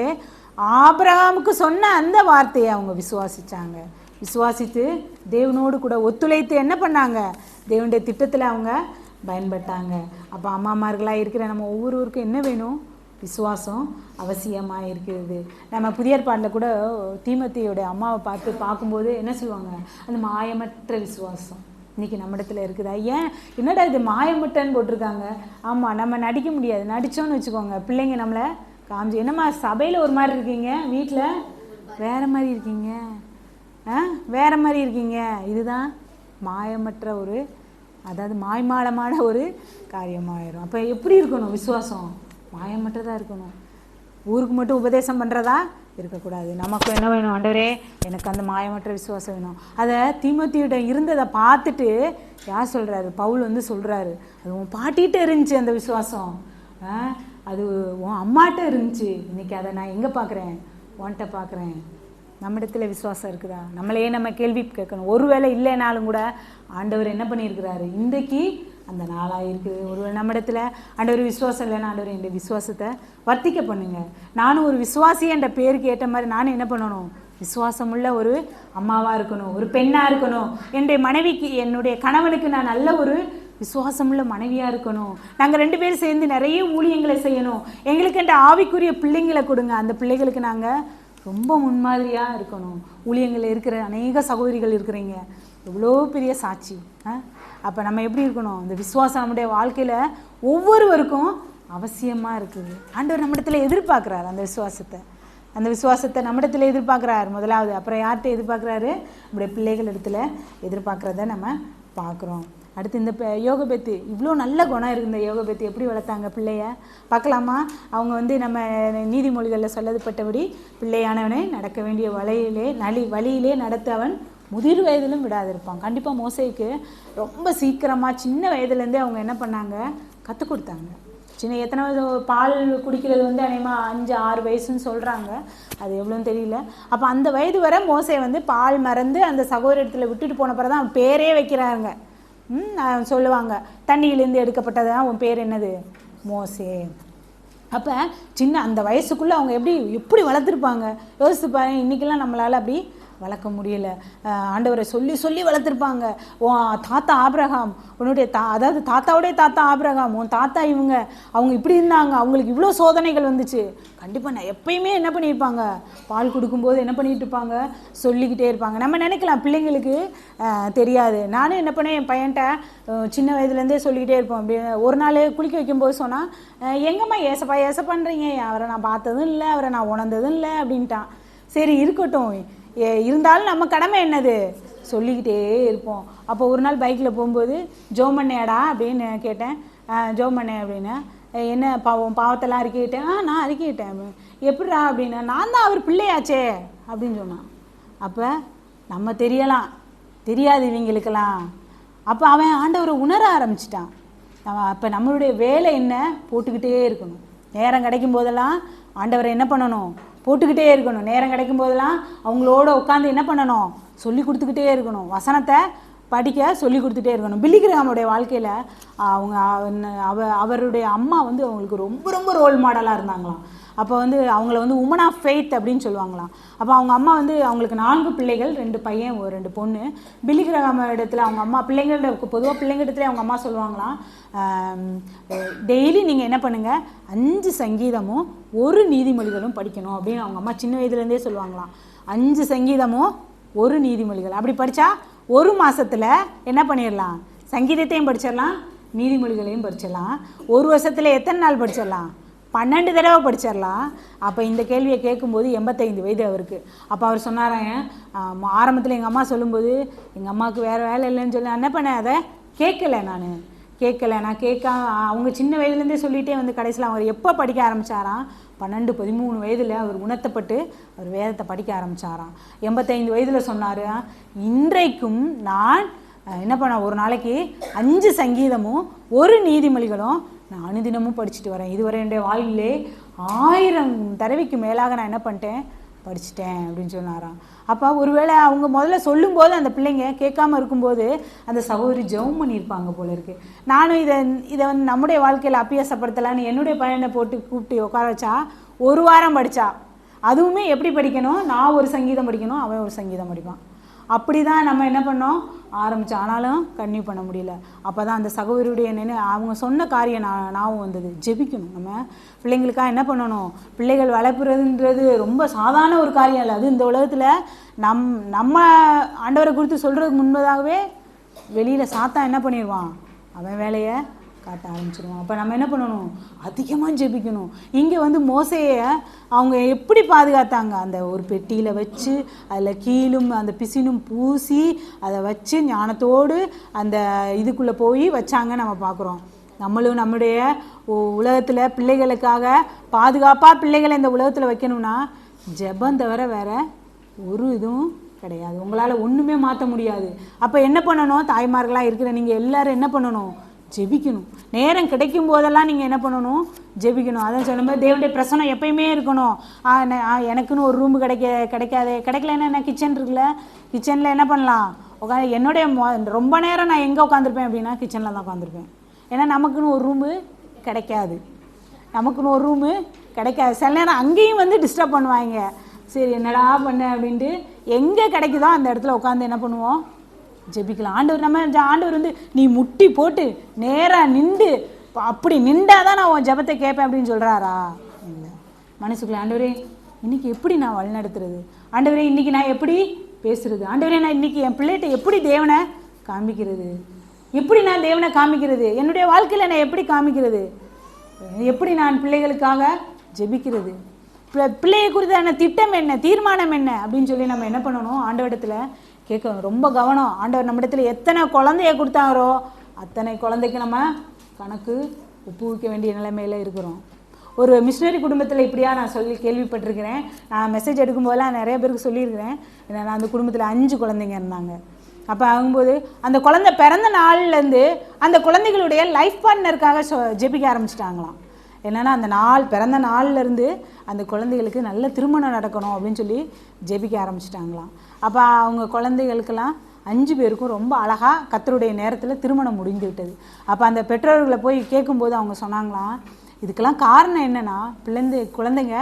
S1: ஆபிரகாமுக்கு சொன்ன அந்த வார்த்தையை அவங்க விசுவாசித்தாங்க. விசுவாசித்து தேவனோடு கூட ஒத்துழைத்து என்ன பண்ணாங்க, தேவனுடைய திட்டத்தில் அவங்க பயன்பட்டாங்க. அப்போ அம்மாமார்களாக இருக்கிற நம்ம ஒவ்வொருவருக்கும் என்ன வேணும், விசுவாசம் அவசியமாக இருக்கிறது. நம்ம புதிய ஏற்பாட்டில் கூட தீமோத்தேயுடைய அம்மாவை பார்க்கும்போது என்ன சொல்லுவாங்க, அந்த மாயமற்ற விசுவாசம் இன்றைக்கி நம்ம இடத்துல இருக்குதா. ஏன் என்னடா இது மாயமட்டன்னு போட்டிருக்காங்க. ஆமாம், நம்ம நடிக்க முடியாது. நடித்தோன்னு வச்சுக்கோங்க, பிள்ளைங்க நம்மளை காமிச்சு, என்னம்மா சபையில் ஒரு மாதிரி இருக்கீங்க, வீட்டில் வேறு மாதிரி இருக்கீங்க, வேறு மாதிரி இருக்கீங்க. இதுதான் மாயமற்ற ஒரு, அதாவது மாய்மாலமான ஒரு காரியமாயிரும். அப்போ எப்படி இருக்கணும் விசுவாசம், மாயமற்றதாக இருக்கணும். ஊருக்கு மட்டும் உபதேசம் பண்ணுறதா இருக்கக்கூடாது. நமக்கு என்ன வேணும், ஆண்டவரே எனக்கு அந்த மாயமற்ற விசுவாசம் வேணும். அதை தீமோத்தேயுடன் இருந்ததை பார்த்துட்டு யார் சொல்கிறாரு, பவுல் வந்து சொல்கிறாரு, அது உன் பாட்டிகிட்ட இருந்துச்சு அந்த விசுவாசம், அது உன் அம்மாட்ட இருந்துச்சு, இன்றைக்கி அதை நான் எங்கே பார்க்குறேன், உன்கிட்ட பார்க்குறேன். நம்மிடத்தில் விசுவாசம் இருக்குதா, நம்மளையே நம்ம கேள்வி கேட்கணும். ஒருவேளை இல்லைனாலும் கூட ஆண்டவர் என்ன பண்ணியிருக்கிறாரு, இன்றைக்கி அந்த நாளாக இருக்குது. ஒருவேளை நம்மிடத்தில் ஆண்டவர் விசுவாசம் இல்லைன்னா, ஆண்டவர் என்னுடைய விசுவாசத்தை வர்த்திக்க பண்ணுங்க. நானும் ஒரு விசுவாசி என்ற பேருக்கு ஏற்ற மாதிரி நானும் என்ன பண்ணணும், விசுவாசமுள்ள ஒரு அம்மாவாக இருக்கணும், ஒரு பெண்ணாக இருக்கணும். என்னுடைய மனைவிக்கு, என்னுடைய கணவனுக்கு நான் நல்ல ஒரு விசுவாசமுள்ள மனைவியாக இருக்கணும். நாங்கள் 2 பேரும் சேர்ந்து நிறைய ஊழியங்களை செய்யணும். எங்களுக்கு என்ற ஆவிக்குரிய பிள்ளைங்களை கொடுங்க. அந்த பிள்ளைகளுக்கு நாங்கள் ரொம்ப முன்மாதிரியாக இருக்கணும். ஊழியங்களில் இருக்கிற அநேக சகோதரிகள் இருக்கிறீங்க, எவ்வளோ பெரிய சாட்சி. அப்போ நம்ம எப்படி இருக்கணும், இந்த விசுவாசம் நம்முடைய வாழ்க்கையில் ஒவ்வொருவருக்கும் அவசியமாக இருக்குது. ஆண்டவர் நம்மிடத்தில் எதிர்பார்க்குறாரு அந்த விசுவாசத்தை நம்மிடத்தில் எதிர்பார்க்குறாரு முதலாவது. அப்புறம் யார்கிட்ட எதிர்பார்க்குறாரு, நம்முடைய பிள்ளைகள் இடத்துல எதிர்பார்க்குறத நம்ம பார்க்குறோம். அடுத்து இந்த யோகபெத்து, இவ்வளோ நல்ல குணம் இருக்குது. இந்த யோகபெத்து எப்படி வளர்த்தாங்க பிள்ளைய பார்க்கலாமா. அவங்க வந்து நம்ம நீதிமொழிகளில் சொல்லப்பட்டபடி பிள்ளையானவனே நடக்க வேண்டிய வழியிலே நடத்த அவன் முதிர் வயதிலும் விடாதிருப்பான். கண்டிப்பாக மோசேக்கு ரொம்ப சீக்கிரமாக சின்ன வயதுலேருந்தே அவங்க என்ன பண்ணாங்க, கற்றுக் கொடுத்தாங்க. எத்தனை பால் குடிக்கிறது வந்து அநேகமாக 5-6 வயசுன்னு சொல்கிறாங்க, அது எவ்வளோன்னு தெரியல. அப்போ அந்த வயது வரை மோசே வந்து பால் மறந்து அந்த சகோதரத்தில் விட்டுட்டு போன பிறகு தான் அவன் பேரே வைக்கிறாங்க. சொல்லுவாங்க, தண்ணியிலேருந்து எடுக்கப்பட்டதான் உன் பேர் என்னது, மோசே. அப்போ சின்ன அந்த வயசுக்குள்ளே அவங்க எப்படி வளர்த்துருப்பாங்க யோசிச்சு பாருங்க. இன்றைக்கெல்லாம் நம்மளால் அப்படி வளர்க்க முடியல. ஆண்டவரை சொல்லி சொல்லி வளர்த்துருப்பாங்க. உன் தாத்தா ஆபிரகாம், உன்னுடைய அதாவது தாத்தாவுடைய தாத்தா ஆபிரகாம், உன் தாத்தா அவங்க இப்படி இருந்தாங்க, அவங்களுக்கு இவ்வளோ சோதனைகள் வந்துச்சு. கண்டிப்பாக நான் எப்பயுமே என்ன பண்ணியிருப்பாங்க, பால் கொடுக்கும்போது என்ன பண்ணிட்டு இருப்பாங்க, சொல்லிக்கிட்டே இருப்பாங்க. நம்ம நினைக்கலாம் பிள்ளைங்களுக்கு தெரியாது. நானும் என்ன பண்ணேன், என் பையன்கிட்ட சின்ன வயதுலேருந்தே சொல்லிக்கிட்டே இருப்போம். அப்படி ஒரு நாள் குளிக்க வைக்கும்போது சொன்னால், எங்கம்மா ஏசப்பான்றீங்க, அவரை நான் பார்த்ததும் இல்லை, அவரை நான் உணர்ந்ததும் இல்லை அப்படின்ட்டான். சரி இருக்கட்டும், இருந்தாலும் நம்ம கடமை என்னது, சொல்லிக்கிட்டே இருப்போம். அப்போ ஒரு நாள் பைக்கில் போகும்போது ஜோம் பண்ணேடா அப்படின்னு கேட்டேன். ஜோம் பண்ணேன் அப்படின்னா, என்ன பாவத்தெல்லாம் அறிக்கிட்டேன். நான் அறிக்கிட்டேன். எப்படிடா அப்படின்னா, நான் தான் அவர் பிள்ளையாச்சே அப்படின்னு சொன்னான். அப்போ நம்ம தெரியாது இவங்களுக்கெல்லாம். அப்போ அவன் ஆண்டவரை உணர ஆரம்பிச்சிட்டான். அப்போ நம்மளுடைய வேலை என்ன, போட்டுக்கிட்டே இருக்கணும். நேரம் கிடைக்கும் போதெல்லாம் ஆண்டவரை என்ன பண்ணணும், போட்டுக்கிட்டே இருக்கணும். நேரம் கிடைக்கும் போதெல்லாம் அவங்களோட உட்காந்து என்ன பண்ணணும், சொல்லி கொடுத்துக்கிட்டே இருக்கணும். வசனத்தை படிக்க சொல்லி கொடுத்துட்டே இருக்கணும். பில்லி கிரஹாமுடைய வாழ்க்கையில் அவருடைய அம்மா வந்து அவங்களுக்கு ரொம்ப ரொம்ப ரோல் மாடலாக இருந்தாங்களாம். அப்போ வந்து அவங்கள வந்து உமன் ஆஃப் ஃபெய்த் அப்படின்னு சொல்லுவாங்களாம். அப்போ அவங்க அம்மா வந்து அவங்களுக்கு 4 பிள்ளைகள், 2 பையன் 2 பொண்ணு. பில்லி கிரஹாம் இடத்துல அவங்க அம்மா பொதுவாக பிள்ளைங்க இடத்துல அவங்க அம்மா சொல்லுவாங்களாம், டெய்லி நீங்கள் என்ன பண்ணுங்கள், 5 சங்கீதமும் 1 நீதிமொழிகளும் படிக்கணும் அப்படின்னு அவங்க அம்மா சின்ன வயதுலேருந்தே சொல்லுவாங்களாம். 5 சங்கீதமும் 1 நீதிமொழிகள் அப்படி படித்தா 1 மாதத்தில் என்ன பண்ணிடலாம், சங்கீதத்தையும் படிச்சிடலாம், நீதிமொழிகளையும் படிச்சிடலாம். 1 வருஷத்தில் எத்தனை நாள் படிச்சிடலாம், 12 தடவை படிச்சிடலாம். அப்போ இந்த கேள்வியை கேட்கும்போது 85 வயது அவருக்கு. அப்போ அவர் சொன்னாராங்க, ஆரம்பத்தில் எங்கள் அம்மா சொல்லும்போது எங்கள் அம்மாவுக்கு வேறு வேலை இல்லைன்னு சொல்லி என்ன பண்ணேன், அதை நான் கேட்கல. அவங்க சின்ன வயதுலேருந்தே சொல்லிகிட்டே வந்து கடைசியில் அவர் எப்போ படிக்க ஆரம்பித்தாராம், 12-13 வயதில் அவர் உணர்த்தப்பட்டு அவர் வேதத்தை படிக்க ஆரம்பித்தாராம். 85 வயதில் சொன்னார், இன்றைக்கும் நான் என்ன பண்ண, ஒரு நாளைக்கு 5 சங்கீதமும் 1 நீதிமொழிகளும் நான் அனுதினமும் படிச்சுட்டு வரேன். இதுவரை என்னுடைய வாழ்விலே 1000 தடவைக்கு மேலாக நான் என்ன பண்ணிட்டேன், படிச்சுட்டேன் அப்படின்னு சொன்னாராம். அப்போ ஒருவேளை அவங்க முதல்ல சொல்லும்போது அந்த பிள்ளைங்க கேட்காம இருக்கும்போது அந்த சகோதரி ஜெபம் பண்ணியிருப்பாங்க போல இருக்குது. நானும் இதை வந்து நம்முடைய வாழ்க்கையில் அபியாசப்படுத்தலான்னு என்னுடைய பையனை போட்டு கூப்பிட்டு உட்கார வச்சா 1 வாரம் படித்தா. அதுவுமே எப்படி படிக்கணும், நான் ஒரு சங்கீதம் படிக்கணும், அவன் ஒரு சங்கீதம் படிப்பான். அப்படி தான் நம்ம என்ன பண்ணோம் ஆரம்பித்தோம். ஆனாலும் கன்டினியூ பண்ண முடியல. அப்போ தான் அந்த சகோதரியுடைய அவங்க சொன்ன காரியம் ஞாபகம் வந்தது. ஜெபிக்கணும். நம்ம பிள்ளைங்களுக்காக என்ன பண்ணணும், பிள்ளைகள் வளர்ப்புறதுன்றது ரொம்ப சாதாரண ஒரு காரியம் இல்லை. அது இந்த உலகத்தில் நம்ம ஆண்டவரை குறித்து சொல்கிறதுக்கு முன்பதாகவே வெளியில் சாத்தான் என்ன பண்ணிடுவான், அவன் வேலையை காட்ட ஆரம்பிச்சிடுவோம். அப்போ நம்ம என்ன பண்ணணும், அதிகமாக ஜெபிக்கணும். இங்கே வந்து மோசையை அவங்க எப்படி பாதுகாத்தாங்க, அந்த ஒரு பெட்டியில் வச்சு அதில் கீழும் அந்த பிசினும் பூசி அதை வச்சு ஞானத்தோடு அந்த இதுக்குள்ளே போய் வச்சாங்க நம்ம பார்க்குறோம். நம்மளும் நம்முடைய உலகத்தில் பிள்ளைகளுக்காக பாதுகாப்பாக பிள்ளைகளை இந்த உலகத்தில் வைக்கணும்னா ஜெபம் தவிர வேறு ஒரு இதுவும் கிடையாது. உங்களால் ஒன்றுமே மாற்ற முடியாது. அப்போ என்ன பண்ணணும், தாய்மார்களாக இருக்கிற நீங்கள் எல்லோரும் என்ன பண்ணணும், ஜெபிக்கணும். நேரம் கிடைக்கும் போதெல்லாம் நீங்கள் என்ன பண்ணணும், ஜெபிக்கணும். அதான் சொல்லும்போது தேவனுடைய பிரசனம் எப்பயுமே இருக்கணும். எனக்குன்னு ஒரு ரூம் கிடைக்கலன்னா என்ன, கிச்சன் இருக்குல்ல, கிச்சனில் என்ன பண்ணலாம் உட்காந்து, என்னுடைய ரொம்ப நேரம் நான் எங்கே உட்காந்துருப்பேன் அப்படின்னா கிச்சனில் தான் உட்காந்துருப்பேன். ஏன்னா நமக்குன்னு ஒரு ரூமு கிடைக்காது, சில நேரம் அங்கேயும் வந்து டிஸ்டர்ப் பண்ணுவாங்க. சரி என்னடா பண்ண அப்படின்ட்டு எங்கே கிடைக்குதோ அந்த இடத்துல உட்காந்து என்ன பண்ணுவோம், ஜெபிக்கலாம். ஆண்டவர் வந்து நீ முட்டி போட்டு நேராக நின்று அப்படி நின்றாதான் நான் உன் ஜெபத்தை கேட்பேன் அப்படின்னு சொல்கிறாரா? இல்லை. மனசுக்குள்ள ஆண்டவரே இன்னைக்கு எப்படி நான் வழிநடத்துறது, ஆண்டவரே இன்னைக்கு நான் எப்படி பேசுறது, ஆண்டவரே நான் இன்னைக்கு என் பிள்ளைகிட்ட எப்படி தேவனை காமிக்கிறது, என்னுடைய வாழ்க்கையில் நான் எப்படி காமிக்கிறது, எப்படி நான் பிள்ளைகளுக்காக ஜெபிக்கிறது, பிள்ளையை குறித்தான திட்டம் என்ன, தீர்மானம் என்ன அப்படின்னு சொல்லி நம்ம என்ன பண்ணணும், ஆண்டவரிடத்தில் கேட்கணும். ரொம்ப கவனம். ஆண்டவர் நம்மிடத்தில் எத்தனை குழந்தைய கொடுத்தாரோ அத்தனை குழந்தைக்கு நம்ம கணக்கு ஒப்புவிக்க வேண்டிய நிலைமையில் இருக்கிறோம். ஒரு மிஷினரி குடும்பத்தில் இப்படியா நான் கேள்விப்பட்டிருக்கிறேன். நான் மெசேஜ் எடுக்கும்போதெல்லாம் நிறைய பேருக்கு சொல்லியிருக்கிறேன். நான் அந்த குடும்பத்தில் 5 குழந்தைங்க இருந்தாங்க. அப்போ ஆகும்போது அந்த குழந்தை பிறந்த நாள்லேருந்து அந்த குழந்தைகளுடைய லைஃப் பார்ட்னருக்காக ஜெபிக்க ஆரம்பிச்சிட்டாங்களாம். என்னென்னா அந்த பிறந்த நாள்லேருந்து அந்த குழந்தைகளுக்கு நல்ல திருமணம் நடக்கணும் அப்படின்னு சொல்லி ஜெபிக்க ஆரம்பிச்சிட்டாங்களாம். அப்போ அவங்க குழந்தைகளுக்கெல்லாம் 5 பேருக்கும் ரொம்ப அழகாக கர்த்தருடைய நேரத்தில் திருமணம் முடிந்து விட்டது. அப்போ அந்த பெற்றோர்களை போய் கேட்கும்போது அவங்க சொன்னாங்களாம், இதுக்கெல்லாம் காரணம் என்னென்னா குழந்தைங்க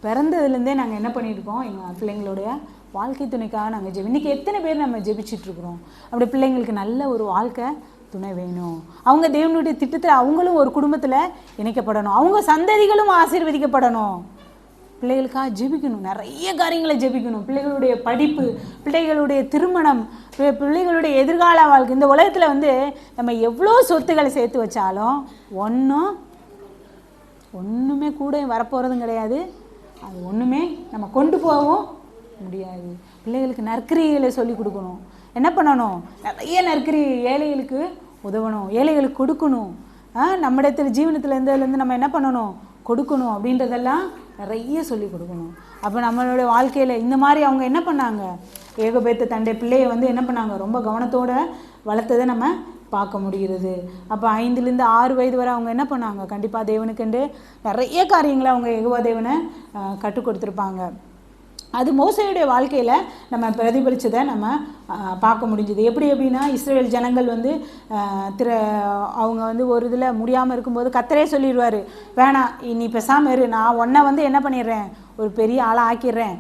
S1: பிறந்ததுலேருந்தே நாங்கள் என்ன பண்ணியிருக்கோம், எங்கள் பிள்ளைங்களுடைய வாழ்க்கை துணைக்காக நாங்கள் இன்றைக்கி எத்தனை பேர் நம்ம ஜெபிச்சிட்ருக்குறோம். அப்படி பிள்ளைங்களுக்கு நல்ல ஒரு வாழ்க்கை துணை வேணும். அவங்க தேவனுடைய திட்டத்தில் அவங்களும் ஒரு குடும்பத்தில் இணைக்கப்படணும், அவங்க சந்ததிகளும் ஆசீர்வதிக்கப்படணும். பிள்ளைகளுக்காக ஜெபிக்கணும், நிறைய காரியங்களை ஜெபிக்கணும். பிள்ளைகளுடைய படிப்பு, பிள்ளைகளுடைய திருமணம், பிள்ளைகளுடைய எதிர்கால வாழ்க்கை. இந்த உலகத்தில் வந்து நம்ம எவ்வளோ சொத்துக்களை சேர்த்து வச்சாலும் ஒன்றுமே கூட வரப்போகிறதும் கிடையாது, அது ஒன்றுமே நம்ம கொண்டு போகவும் முடியாது. பிள்ளைகளுக்கு நற்கிரியைகளை சொல்லி கொடுக்கணும். என்ன பண்ணணும், நிறைய நற்கிரி, ஏழைகளுக்கு உதவணும், ஏழைகளுக்கு கொடுக்கணும். நம்மிடத்தில் ஜீவனத்தில் இருந்ததுலேருந்து நம்ம என்ன பண்ணணும், கொடுக்கணும் அப்படின்றதெல்லாம் நிறைய சொல்லி கொடுக்கணும். அப்போ நம்மளுடைய வாழ்க்கையில் இந்த மாதிரி அவங்க என்ன பண்ணாங்க, ஏகபேத்த தண்டை பிள்ளையை வந்து என்ன பண்ணாங்க, ரொம்ப கவனத்தோடு வளர்த்ததை நம்ம பார்க்க முடிகிறது. அப்போ 5லேருந்து 6 வயது வரை அவங்க என்ன பண்ணாங்க, கண்டிப்பாக தேவனுக்கென்று நிறைய காரியங்களை அவங்க யெகோவா தேவனை கற்றுக் கொடுத்துருப்பாங்க. அது மோசேயுடைய வாழ்க்கையில் நம்ம பிரதிபலித்ததை நம்ம பார்க்க முடிஞ்சுது. எப்படி அப்படின்னா, இஸ்ரேல் ஜனங்கள் வந்து அவங்க வந்து ஒரு இதில் முடியாமல் இருக்கும்போது கர்த்தரே சொல்லிடுவார், வேணாம் நீ பேசாமல் இரு, நான் உன்னை வந்து என்ன பண்ணிடுறேன், ஒரு பெரிய ஆளாக ஆக்கிடுறேன்,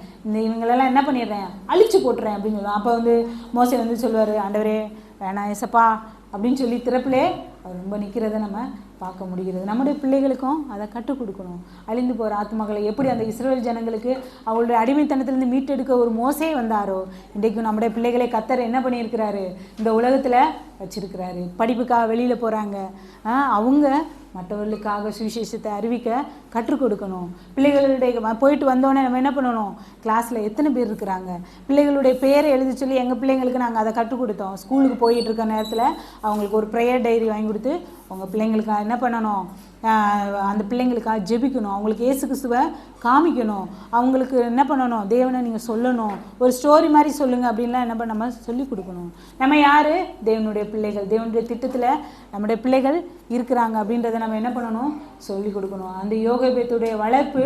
S1: இவங்களெல்லாம் என்ன பண்ணிடுறேன், அழிச்சு போட்டுறேன் அப்படின்னு சொல்லுவான். அப்போ வந்து மோசே வந்து சொல்லுவார், ஆண்டவரே வேணாம் ஏசப்பா அப்படின்னு சொல்லி திறப்பிலே அவர் ரொம்ப நிற்கிறத நம்ம பார்க்க முடிகிறது. நம்முடைய பிள்ளைகளுக்கும் அதை கற்றுக் கொடுக்கணும். அழிந்து போகிற ஆத்மாக்களை எப்படி அந்த இஸ்ரேல் ஜனங்களுக்கு அவங்களுடைய அடிமைத்தனத்திலேருந்து மீட்டெடுக்க ஒரு மோசே வந்தாரோ, இன்றைக்கும் நம்முடைய பிள்ளைகளை கர்த்தர் என்ன பண்ணியிருக்கிறாரு, இந்த உலகத்தில் வச்சிருக்கிறாரு. படிப்புக்காக வெளியில் போகிறாங்க, அவங்க மற்றவர்களுக்காக சுவிசேஷத்தை அறிவிக்க கற்றுக் கொடுக்கணும். பிள்ளைகளுடைய போயிட்டு வந்தோடனே நம்ம என்ன பண்ணணும், கிளாஸில் எத்தனை பேர் இருக்கிறாங்க, பிள்ளைகளுடைய பேரை எழுதி சொல்லி எங்கள் பிள்ளைங்களுக்கு நாங்கள் அதை கற்றுக் கொடுத்தோம். ஸ்கூலுக்கு போயிட்டு இருக்க நேரத்தில் அவங்களுக்கு ஒரு ப்ரேயர் டைரி வாங்கி கொடுத்து உங்கள் பிள்ளைங்களுக்கு என்ன பண்ணணும், அந்த பிள்ளைங்களுக்காக ஜெபிக்கணும், அவங்களுக்கு இயேசு கிறிஸ்துவை காமிக்கணும், அவங்களுக்கு என்ன பண்ணணும், தேவனை நீங்கள் சொல்லணும், ஒரு ஸ்டோரி மாதிரி சொல்லுங்கள் அப்படின்லாம் என்ன பண்ண நம்ம சொல்லிக் கொடுக்கணும். நம்ம யார்? தேவனுடைய பிள்ளைகள். தேவனுடைய திட்டத்தில் நம்முடைய பிள்ளைகள் இருக்கிறாங்க அப்படின்றத நம்ம என்ன பண்ணணும், சொல்லிக் கொடுக்கணும். அந்த யோகேபேத்துடைய வளர்ப்பு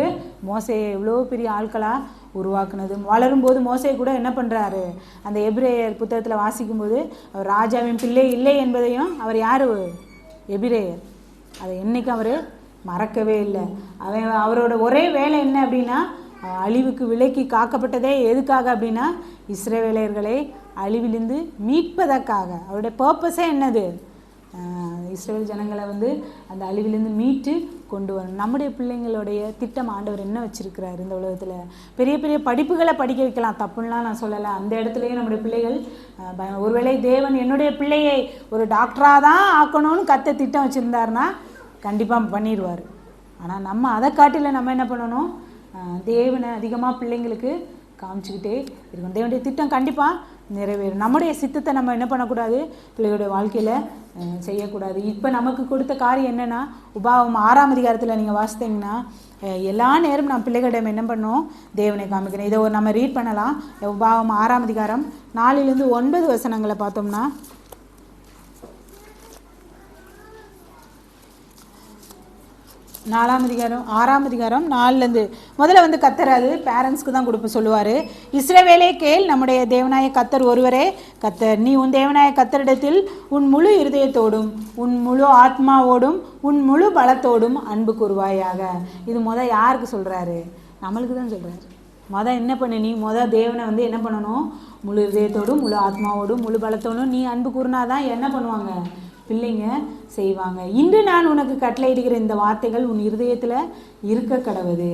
S1: மோசேயை எவ்வளோ பெரிய ஆட்களாக உருவாக்குனது. வளரும்போது மோசே கூட என்ன பண்ணுறாரு, அந்த எபிரேயர் புத்தகத்தில் வாசிக்கும்போது அவர் ராஜாவின் பிள்ளை இல்லை என்பதையும், அவர் யார்? எபிரேயர். அதை என்றைக்கும் அவர் மறக்கவே இல்லை. அவரோட ஒரே வேலை என்ன அப்படின்னா, அழிவுக்கு விலைக்கு காக்கப்பட்டதே எதுக்காக அப்படின்னா, இஸ்ரவேலர்களை அழிவிலிருந்து மீட்பதற்காக. அவருடைய பர்பஸே என்னது? இஸ்ரவேல் ஜனங்களை அந்த அழிவிலிருந்து மீட்டு கொண்டு வரணும். நம்முடைய பிள்ளைங்களுடைய திட்டம் ஆண்டவர் என்ன வச்சுருக்கிறார் இந்த உலகத்தில்? பெரிய பெரிய படிப்புகளை படிக்க வைக்கலாம், தப்புன்னெலாம் நான் சொல்லலை. அந்த இடத்துலையும் நம்முடைய பிள்ளைகள் ஒருவேளை தேவன் என்னுடைய பிள்ளையை ஒரு டாக்டராக தான் ஆக்கணும்னு திட்டம் வச்சுருந்தாருன்னா கண்டிப்பாக பண்ணிடுவார். ஆனால் நம்ம அதை காட்டில் நம்ம என்ன பண்ணணும், தேவனை அதிகமாக பிள்ளைங்களுக்கு காமிச்சிக்கிட்டே இருக்கணும். தேவனுடைய திட்டம் கண்டிப்பாக நிறைவேறும். நம்முடைய சித்தத்தை நம்ம என்ன பண்ணக்கூடாது, பிள்ளைகளுடைய வாழ்க்கையில் செய்யக்கூடாது. இப்போ நமக்கு கொடுத்த காரியம் என்னென்னா, உபாகமம் 6ஆம் அதிகாரத்தில் நீங்கள் வாசித்தீங்கன்னா எல்லா நேரம் நம்ம பிள்ளைகளிடம் என்ன பண்ணோம், தேவனை காமிக்கணும். இதை நம்ம ரீட் பண்ணலாம். உபாகமம் 6ஆம் அதிகாரம் 4லிருந்து 9 வசனங்களை பார்த்தோம்னா, 6ஆம் அதிகாரம் 4லேருந்து முதல்ல கர்த்தர் அது பேரண்ட்ஸ்க்கு தான் கொடுப்ப சொல்லுவார். இஸ்ரவேலே கேள், நம்முடைய தேவனாய கர்த்தர் ஒருவரே கர்த்தர். நீ உன் தேவனாய கர்த்தரிடத்தில் உன் முழு இருதயத்தோடும் உன் முழு ஆத்மாவோடும் உன் முழு பலத்தோடும் அன்பு கூறுவாயாக. இது யாருக்கு சொல்கிறாரு? நம்மளுக்கு தான் சொல்கிறாரு. என்ன பண்ணு, நீ தேவனை என்ன பண்ணணும், முழு இதயத்தோடும் முழு ஆத்மாவோடும் முழு பலத்தோடும் நீ அன்பு கூறினாதான் என்ன பண்ணுவாங்க, பிள்ளைங்க செய்வாங்க. இன்று நான் உனக்கு கட்டளையிடுகிற இந்த வார்த்தைகள் உன் இருதயத்தில் இருக்க கடவுது.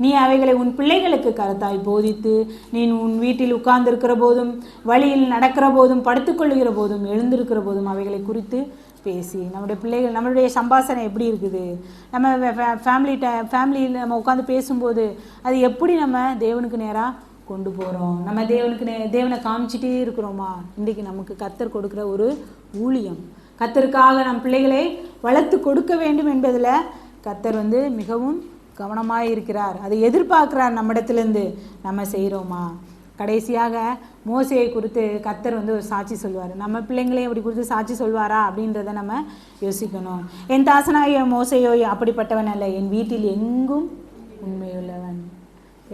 S1: நீ அவைகளை உன் பிள்ளைகளுக்கு கருத்தாய் போதித்து, நீ உன் வீட்டில் உட்கார்ந்திருக்கிற போதும், வழியில் நடக்கிற போதும், படுத்துக்கொள்ளுகிற போதும், எழுந்திருக்கிற போதும் அவைகளை குறித்து பேசி. நம்முடைய பிள்ளைகள், நம்மளுடைய சம்பாஷணை எப்படி இருக்குது, நம்ம ஃபேமிலியில் நம்ம உட்காந்து பேசும்போது அது எப்படி நம்ம தேவனுக்கு நேராக கொண்டு போகிறோம், நம்ம தேவனை காமிச்சிட்டே இருக்கிறோமா? இன்றைக்கி நமக்கு கர்த்தர் கொடுக்குற ஒரு ஊழியம். கர்த்தருக்காக நம் பிள்ளைகளை வளர்த்து கொடுக்க வேண்டும் என்பதில் கர்த்தர் மிகவும் கவனமாக இருக்கிறார். அதை எதிர்பார்க்குறார் நம்மிடத்துலேருந்து. நம்ம செய்கிறோமா? கடைசியாக மோசேயை குறித்து கர்த்தர் ஒரு சாட்சி சொல்வார். நம்ம பிள்ளைங்களையும் அப்படி குறித்து சாட்சி சொல்வாரா அப்படின்றத நம்ம யோசிக்கணும். என் தாசனாகிய மோசேயோ அப்படிப்பட்டவன் அல்ல, என் வீட்டில் எங்கும் உண்மையுள்ளவன்.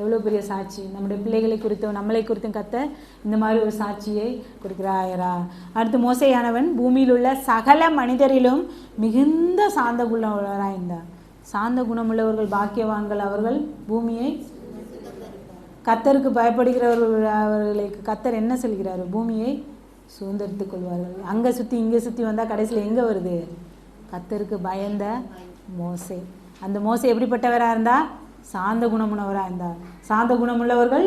S1: எவ்வளோ பெரிய சாட்சி! நம்முடைய பிள்ளைகளை குறித்தும் நம்மளை குறித்தும் கர்த்தர் இந்த மாதிரி ஒரு சாட்சியை கொடுக்கிறாரா? அடுத்து, மோசேயானவன் பூமியில் உள்ள சகல மனிதரிலும் மிகுந்த சாந்த குணமுள்ளவராக இருந்தார். சாந்த குணமுள்ளவர்கள் பாக்கியவான்கள், அவர்கள் பூமியை. கர்த்தருக்கு பயப்படுகிறவர்களுக்கு கர்த்தர் என்ன சொல்கிறார்? பூமியை சுதந்திரித்துக் கொள்வார்கள். அங்கே சுற்றி இங்கே சுற்றி வந்தால் கடைசியில் எங்கே வருது? கர்த்தருக்கு பயந்த மோசே. அந்த மோசே எப்படிப்பட்டவராக இருந்தால்? சாந்த குணமுள்ளவராக இருந்தார். சாந்த குணமுள்ளவர்கள்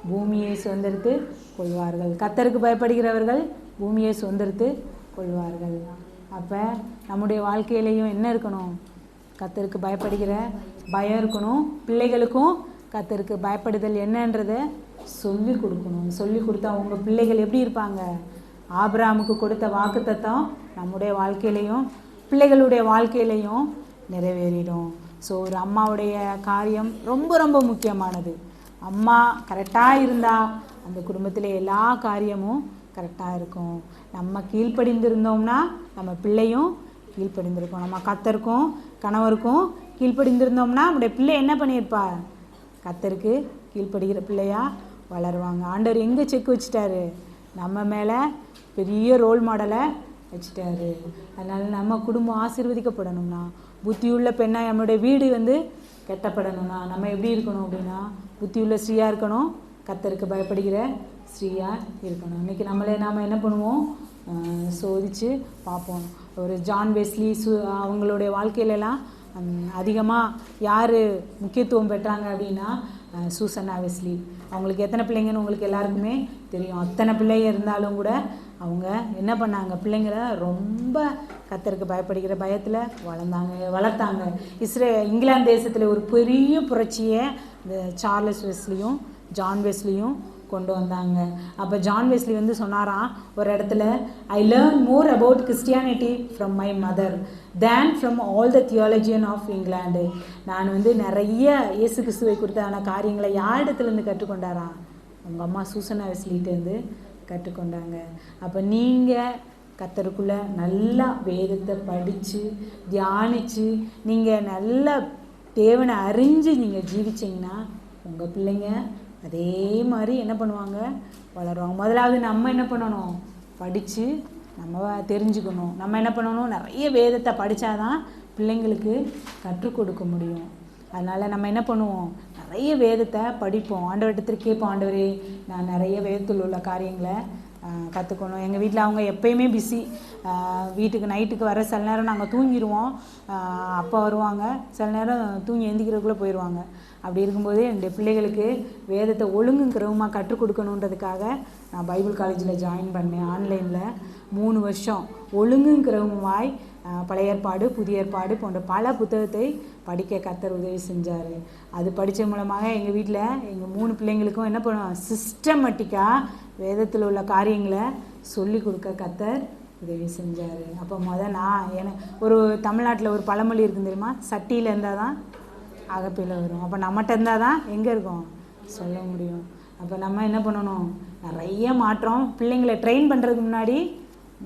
S1: பூமியை சுதந்திரித்து கொள்வார்கள். கர்த்தருக்கு பயப்படுகிறவர்கள் பூமியை சுதந்திரித்து கொள்வார்கள். அப்போ நம்முடைய வாழ்க்கையிலையும் என்ன இருக்கணும்? கர்த்தருக்கு பயப்படுகிற பயம் இருக்கணும். பிள்ளைகளுக்கும் கர்த்தருக்கு பயப்படுதல் என்னன்றதை சொல்லி கொடுக்கணும். சொல்லி கொடுத்தா உங்கள் பிள்ளைகள் எப்படி இருப்பாங்க? ஆபிரகாமுக்கு கொடுத்த வாக்குத்தத்தம் நம்முடைய வாழ்க்கையிலையும் பிள்ளைகளுடைய வாழ்க்கையிலையும் நிறைவேறிடும். ஸோ ஒரு அம்மாவுடைய காரியம் ரொம்ப ரொம்ப முக்கியமானது. அம்மா கரெக்டாக இருந்தால் அந்த குடும்பத்தில் எல்லா காரியமும் கரெக்டாக இருக்கும். நம்ம கீழ்ப்படிந்திருந்தோம்னா நம்ம பிள்ளையும் கீழ்ப்படிந்திருக்கோம். நம்ம கர்த்தருக்கும் கணவருக்கும் கீழ்ப்படிந்திருந்தோம்னா நம்முடைய பிள்ளை என்ன பண்ணியிருப்பா? கர்த்தருக்கு கீழ்ப்படுகிற பிள்ளையா வளருவாங்க. ஆண்டவர் எங்கே செக் வச்சுட்டாரு? நம்ம மேலே பெரிய ரோல் மாடலை வச்சுட்டாரு. அதனால் நம்ம குடும்பம் ஆசீர்வதிக்கப்படணும்னா, புத்தியுள்ள பெண்ணாக நம்மளுடைய வீடு கெட்டப்படணும்னா நம்ம எப்படி இருக்கணும் அப்படின்னா, புத்தியுள்ள ஸ்ரீயாக இருக்கணும், கர்த்தருக்கு பயப்படுகிற ஸ்ரீயாக இருக்கணும். இன்றைக்கி நாம் என்ன பண்ணுவோம்? சோதித்து பார்ப்போம். ஒரு ஜான் வெஸ்லி அவங்களுடைய வாழ்க்கையிலலாம் அதிகமாக யார் முக்கியத்துவம் பெற்றாங்க அப்படின்னா, சூசன்னா வெஸ்லி. அவங்களுக்கு எத்தனை பிள்ளைங்கன்னு உங்களுக்கு எல்லாருக்குமே தெரியும். அத்தனை பிள்ளைங்க இருந்தாலும் கூட அவங்க என்ன பண்ணாங்க? பிள்ளைங்களை ரொம்ப கர்த்தருக்கு பயப்படுகிற பயத்தில் வளர்த்தாங்க. இங்கிலாந்து தேசத்தில் ஒரு பெரிய புரட்சியை இந்த சார்லஸ் வெஸ்லியும் ஜான் வெஸ்லியும் கொண்டு வந்தாங்க. அப்போ ஜான் வெஸ்லி வந்து சொன்னாராம் ஒரு இடத்துல, I learn more about Christianity from my mother than from all the theologian of England. நான் வந்து நிறைய இயேசு கிறிஸ்துவை குறித்தான காரியங்களை யார் இடத்துலேருந்து கற்றுக்கொண்டாராம்? உங்கள் அம்மா சூசனா வெஸ்லிகிட்டேருந்து கற்றுக்கொண்டாங்க. அப்போ நீங்கள் கர்த்தருக்குள்ளே நல்லா வேதத்தை படித்து தியானித்து நீங்கள் நல்லா தேவனை அறிஞ்சு நீங்கள் ஜீவிச்சிங்கன்னா உங்கள் பிள்ளைங்க அதே மாதிரி என்ன பண்ணுவாங்க? வளருவாங்க. முதலாவது நம்ம என்ன பண்ணணும்? படித்து நம்ம தெரிஞ்சுக்கணும். நம்ம என்ன பண்ணணும்? நிறைய வேதத்தை படித்தாதான் பிள்ளைங்களுக்கு கற்றுக் கொடுக்க முடியும். அதனால் நம்ம என்ன பண்ணுவோம்? நிறைய வேதத்தை படிப்போம். ஆண்டவர்கிட்ட கேட்போம், ஆண்டவரே நான் நிறைய வேதத்தில் உள்ள காரியங்களை கற்றுக்கணும். எங்கள் வீட்டில் அவங்க எப்பயுமே பிஸி. வீட்டுக்கு நைட்டுக்கு வர சில நேரம் நாங்கள் தூங்கிடுவோம். அப்பா வருவாங்க, சில நேரம் தூங்கி எந்திக்கிறதுக்குள்ளே போயிடுவாங்க. அப்படி இருக்கும்போது என்னுடைய பிள்ளைகளுக்கு வேதத்தை ஒழுங்குங்கிறவமாக கற்றுக் கொடுக்கணுன்றதுக்காக நான் பைபிள் காலேஜில் ஜாயின் பண்ணேன். ஆன்லைனில் 3 வருஷம் ஒழுங்குங்கிறவமாய் பழைய ஏற்பாடு புதிய ஏற்பாடு போன்ற பல புத்தகத்தை படிக்க கர்த்தர் உதவி செஞ்சார். அது படித்த மூலமாக எங்கள் வீட்டில் எங்கள் 3 பிள்ளைங்களுக்கும் என்ன பண்ணுவோம்? சிஸ்டமேட்டிக்காக வேதத்தில் உள்ள காரியங்களை சொல்லி கொடுக்க கர்த்தர் உதவி செஞ்சார். அப்போ நான் ஒரு தமிழ்நாட்டில் ஒரு பழமொழி இருக்குது தெரியுமா? சட்டியில் இருந்தால் தான் அகப்பையில் வரும். அப்போ நம்மகிட்ட இருந்தால் தான் எங்கே இருக்கும்? சொல்ல முடியும். அப்போ நம்ம என்ன பண்ணணும்? நிறைய மாற்றம். பிள்ளைங்களை ட்ரெயின் பண்ணுறதுக்கு முன்னாடி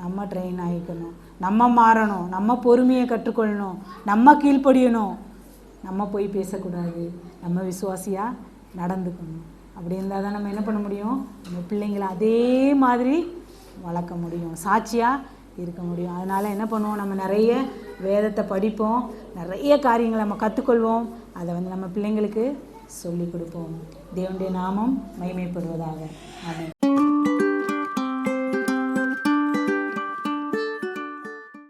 S1: நம்ம ட்ரெயின் ஆகிக்கணும். நம்ம மாறணும். நம்ம பொறுமையை கற்றுக்கொள்ளணும். நம்ம கீழ்ப்படியணும். நம்ம போய் பேசக்கூடாது. நம்ம விசுவாசியாக நடந்துக்கணும். அப்படி இருந்தால் தான் நம்ம என்ன பண்ண முடியும்? நம்ம பிள்ளைங்களை அதே மாதிரி வளர்க்க முடியும், சாட்சியாக இருக்க முடியும். அதனால் என்ன பண்ணுவோம்? நம்ம நிறைய வேதத்தை படிப்போம், நிறைய காரியங்களை நம்ம கற்றுக்கொள்வோம். அதை வந்து நம்ம பிள்ளைங்களுக்கு சொல்லிக் கொடுப்போம். தேவனுடைய நாமம் மகிமைப்படுவதாக. ஆமென்.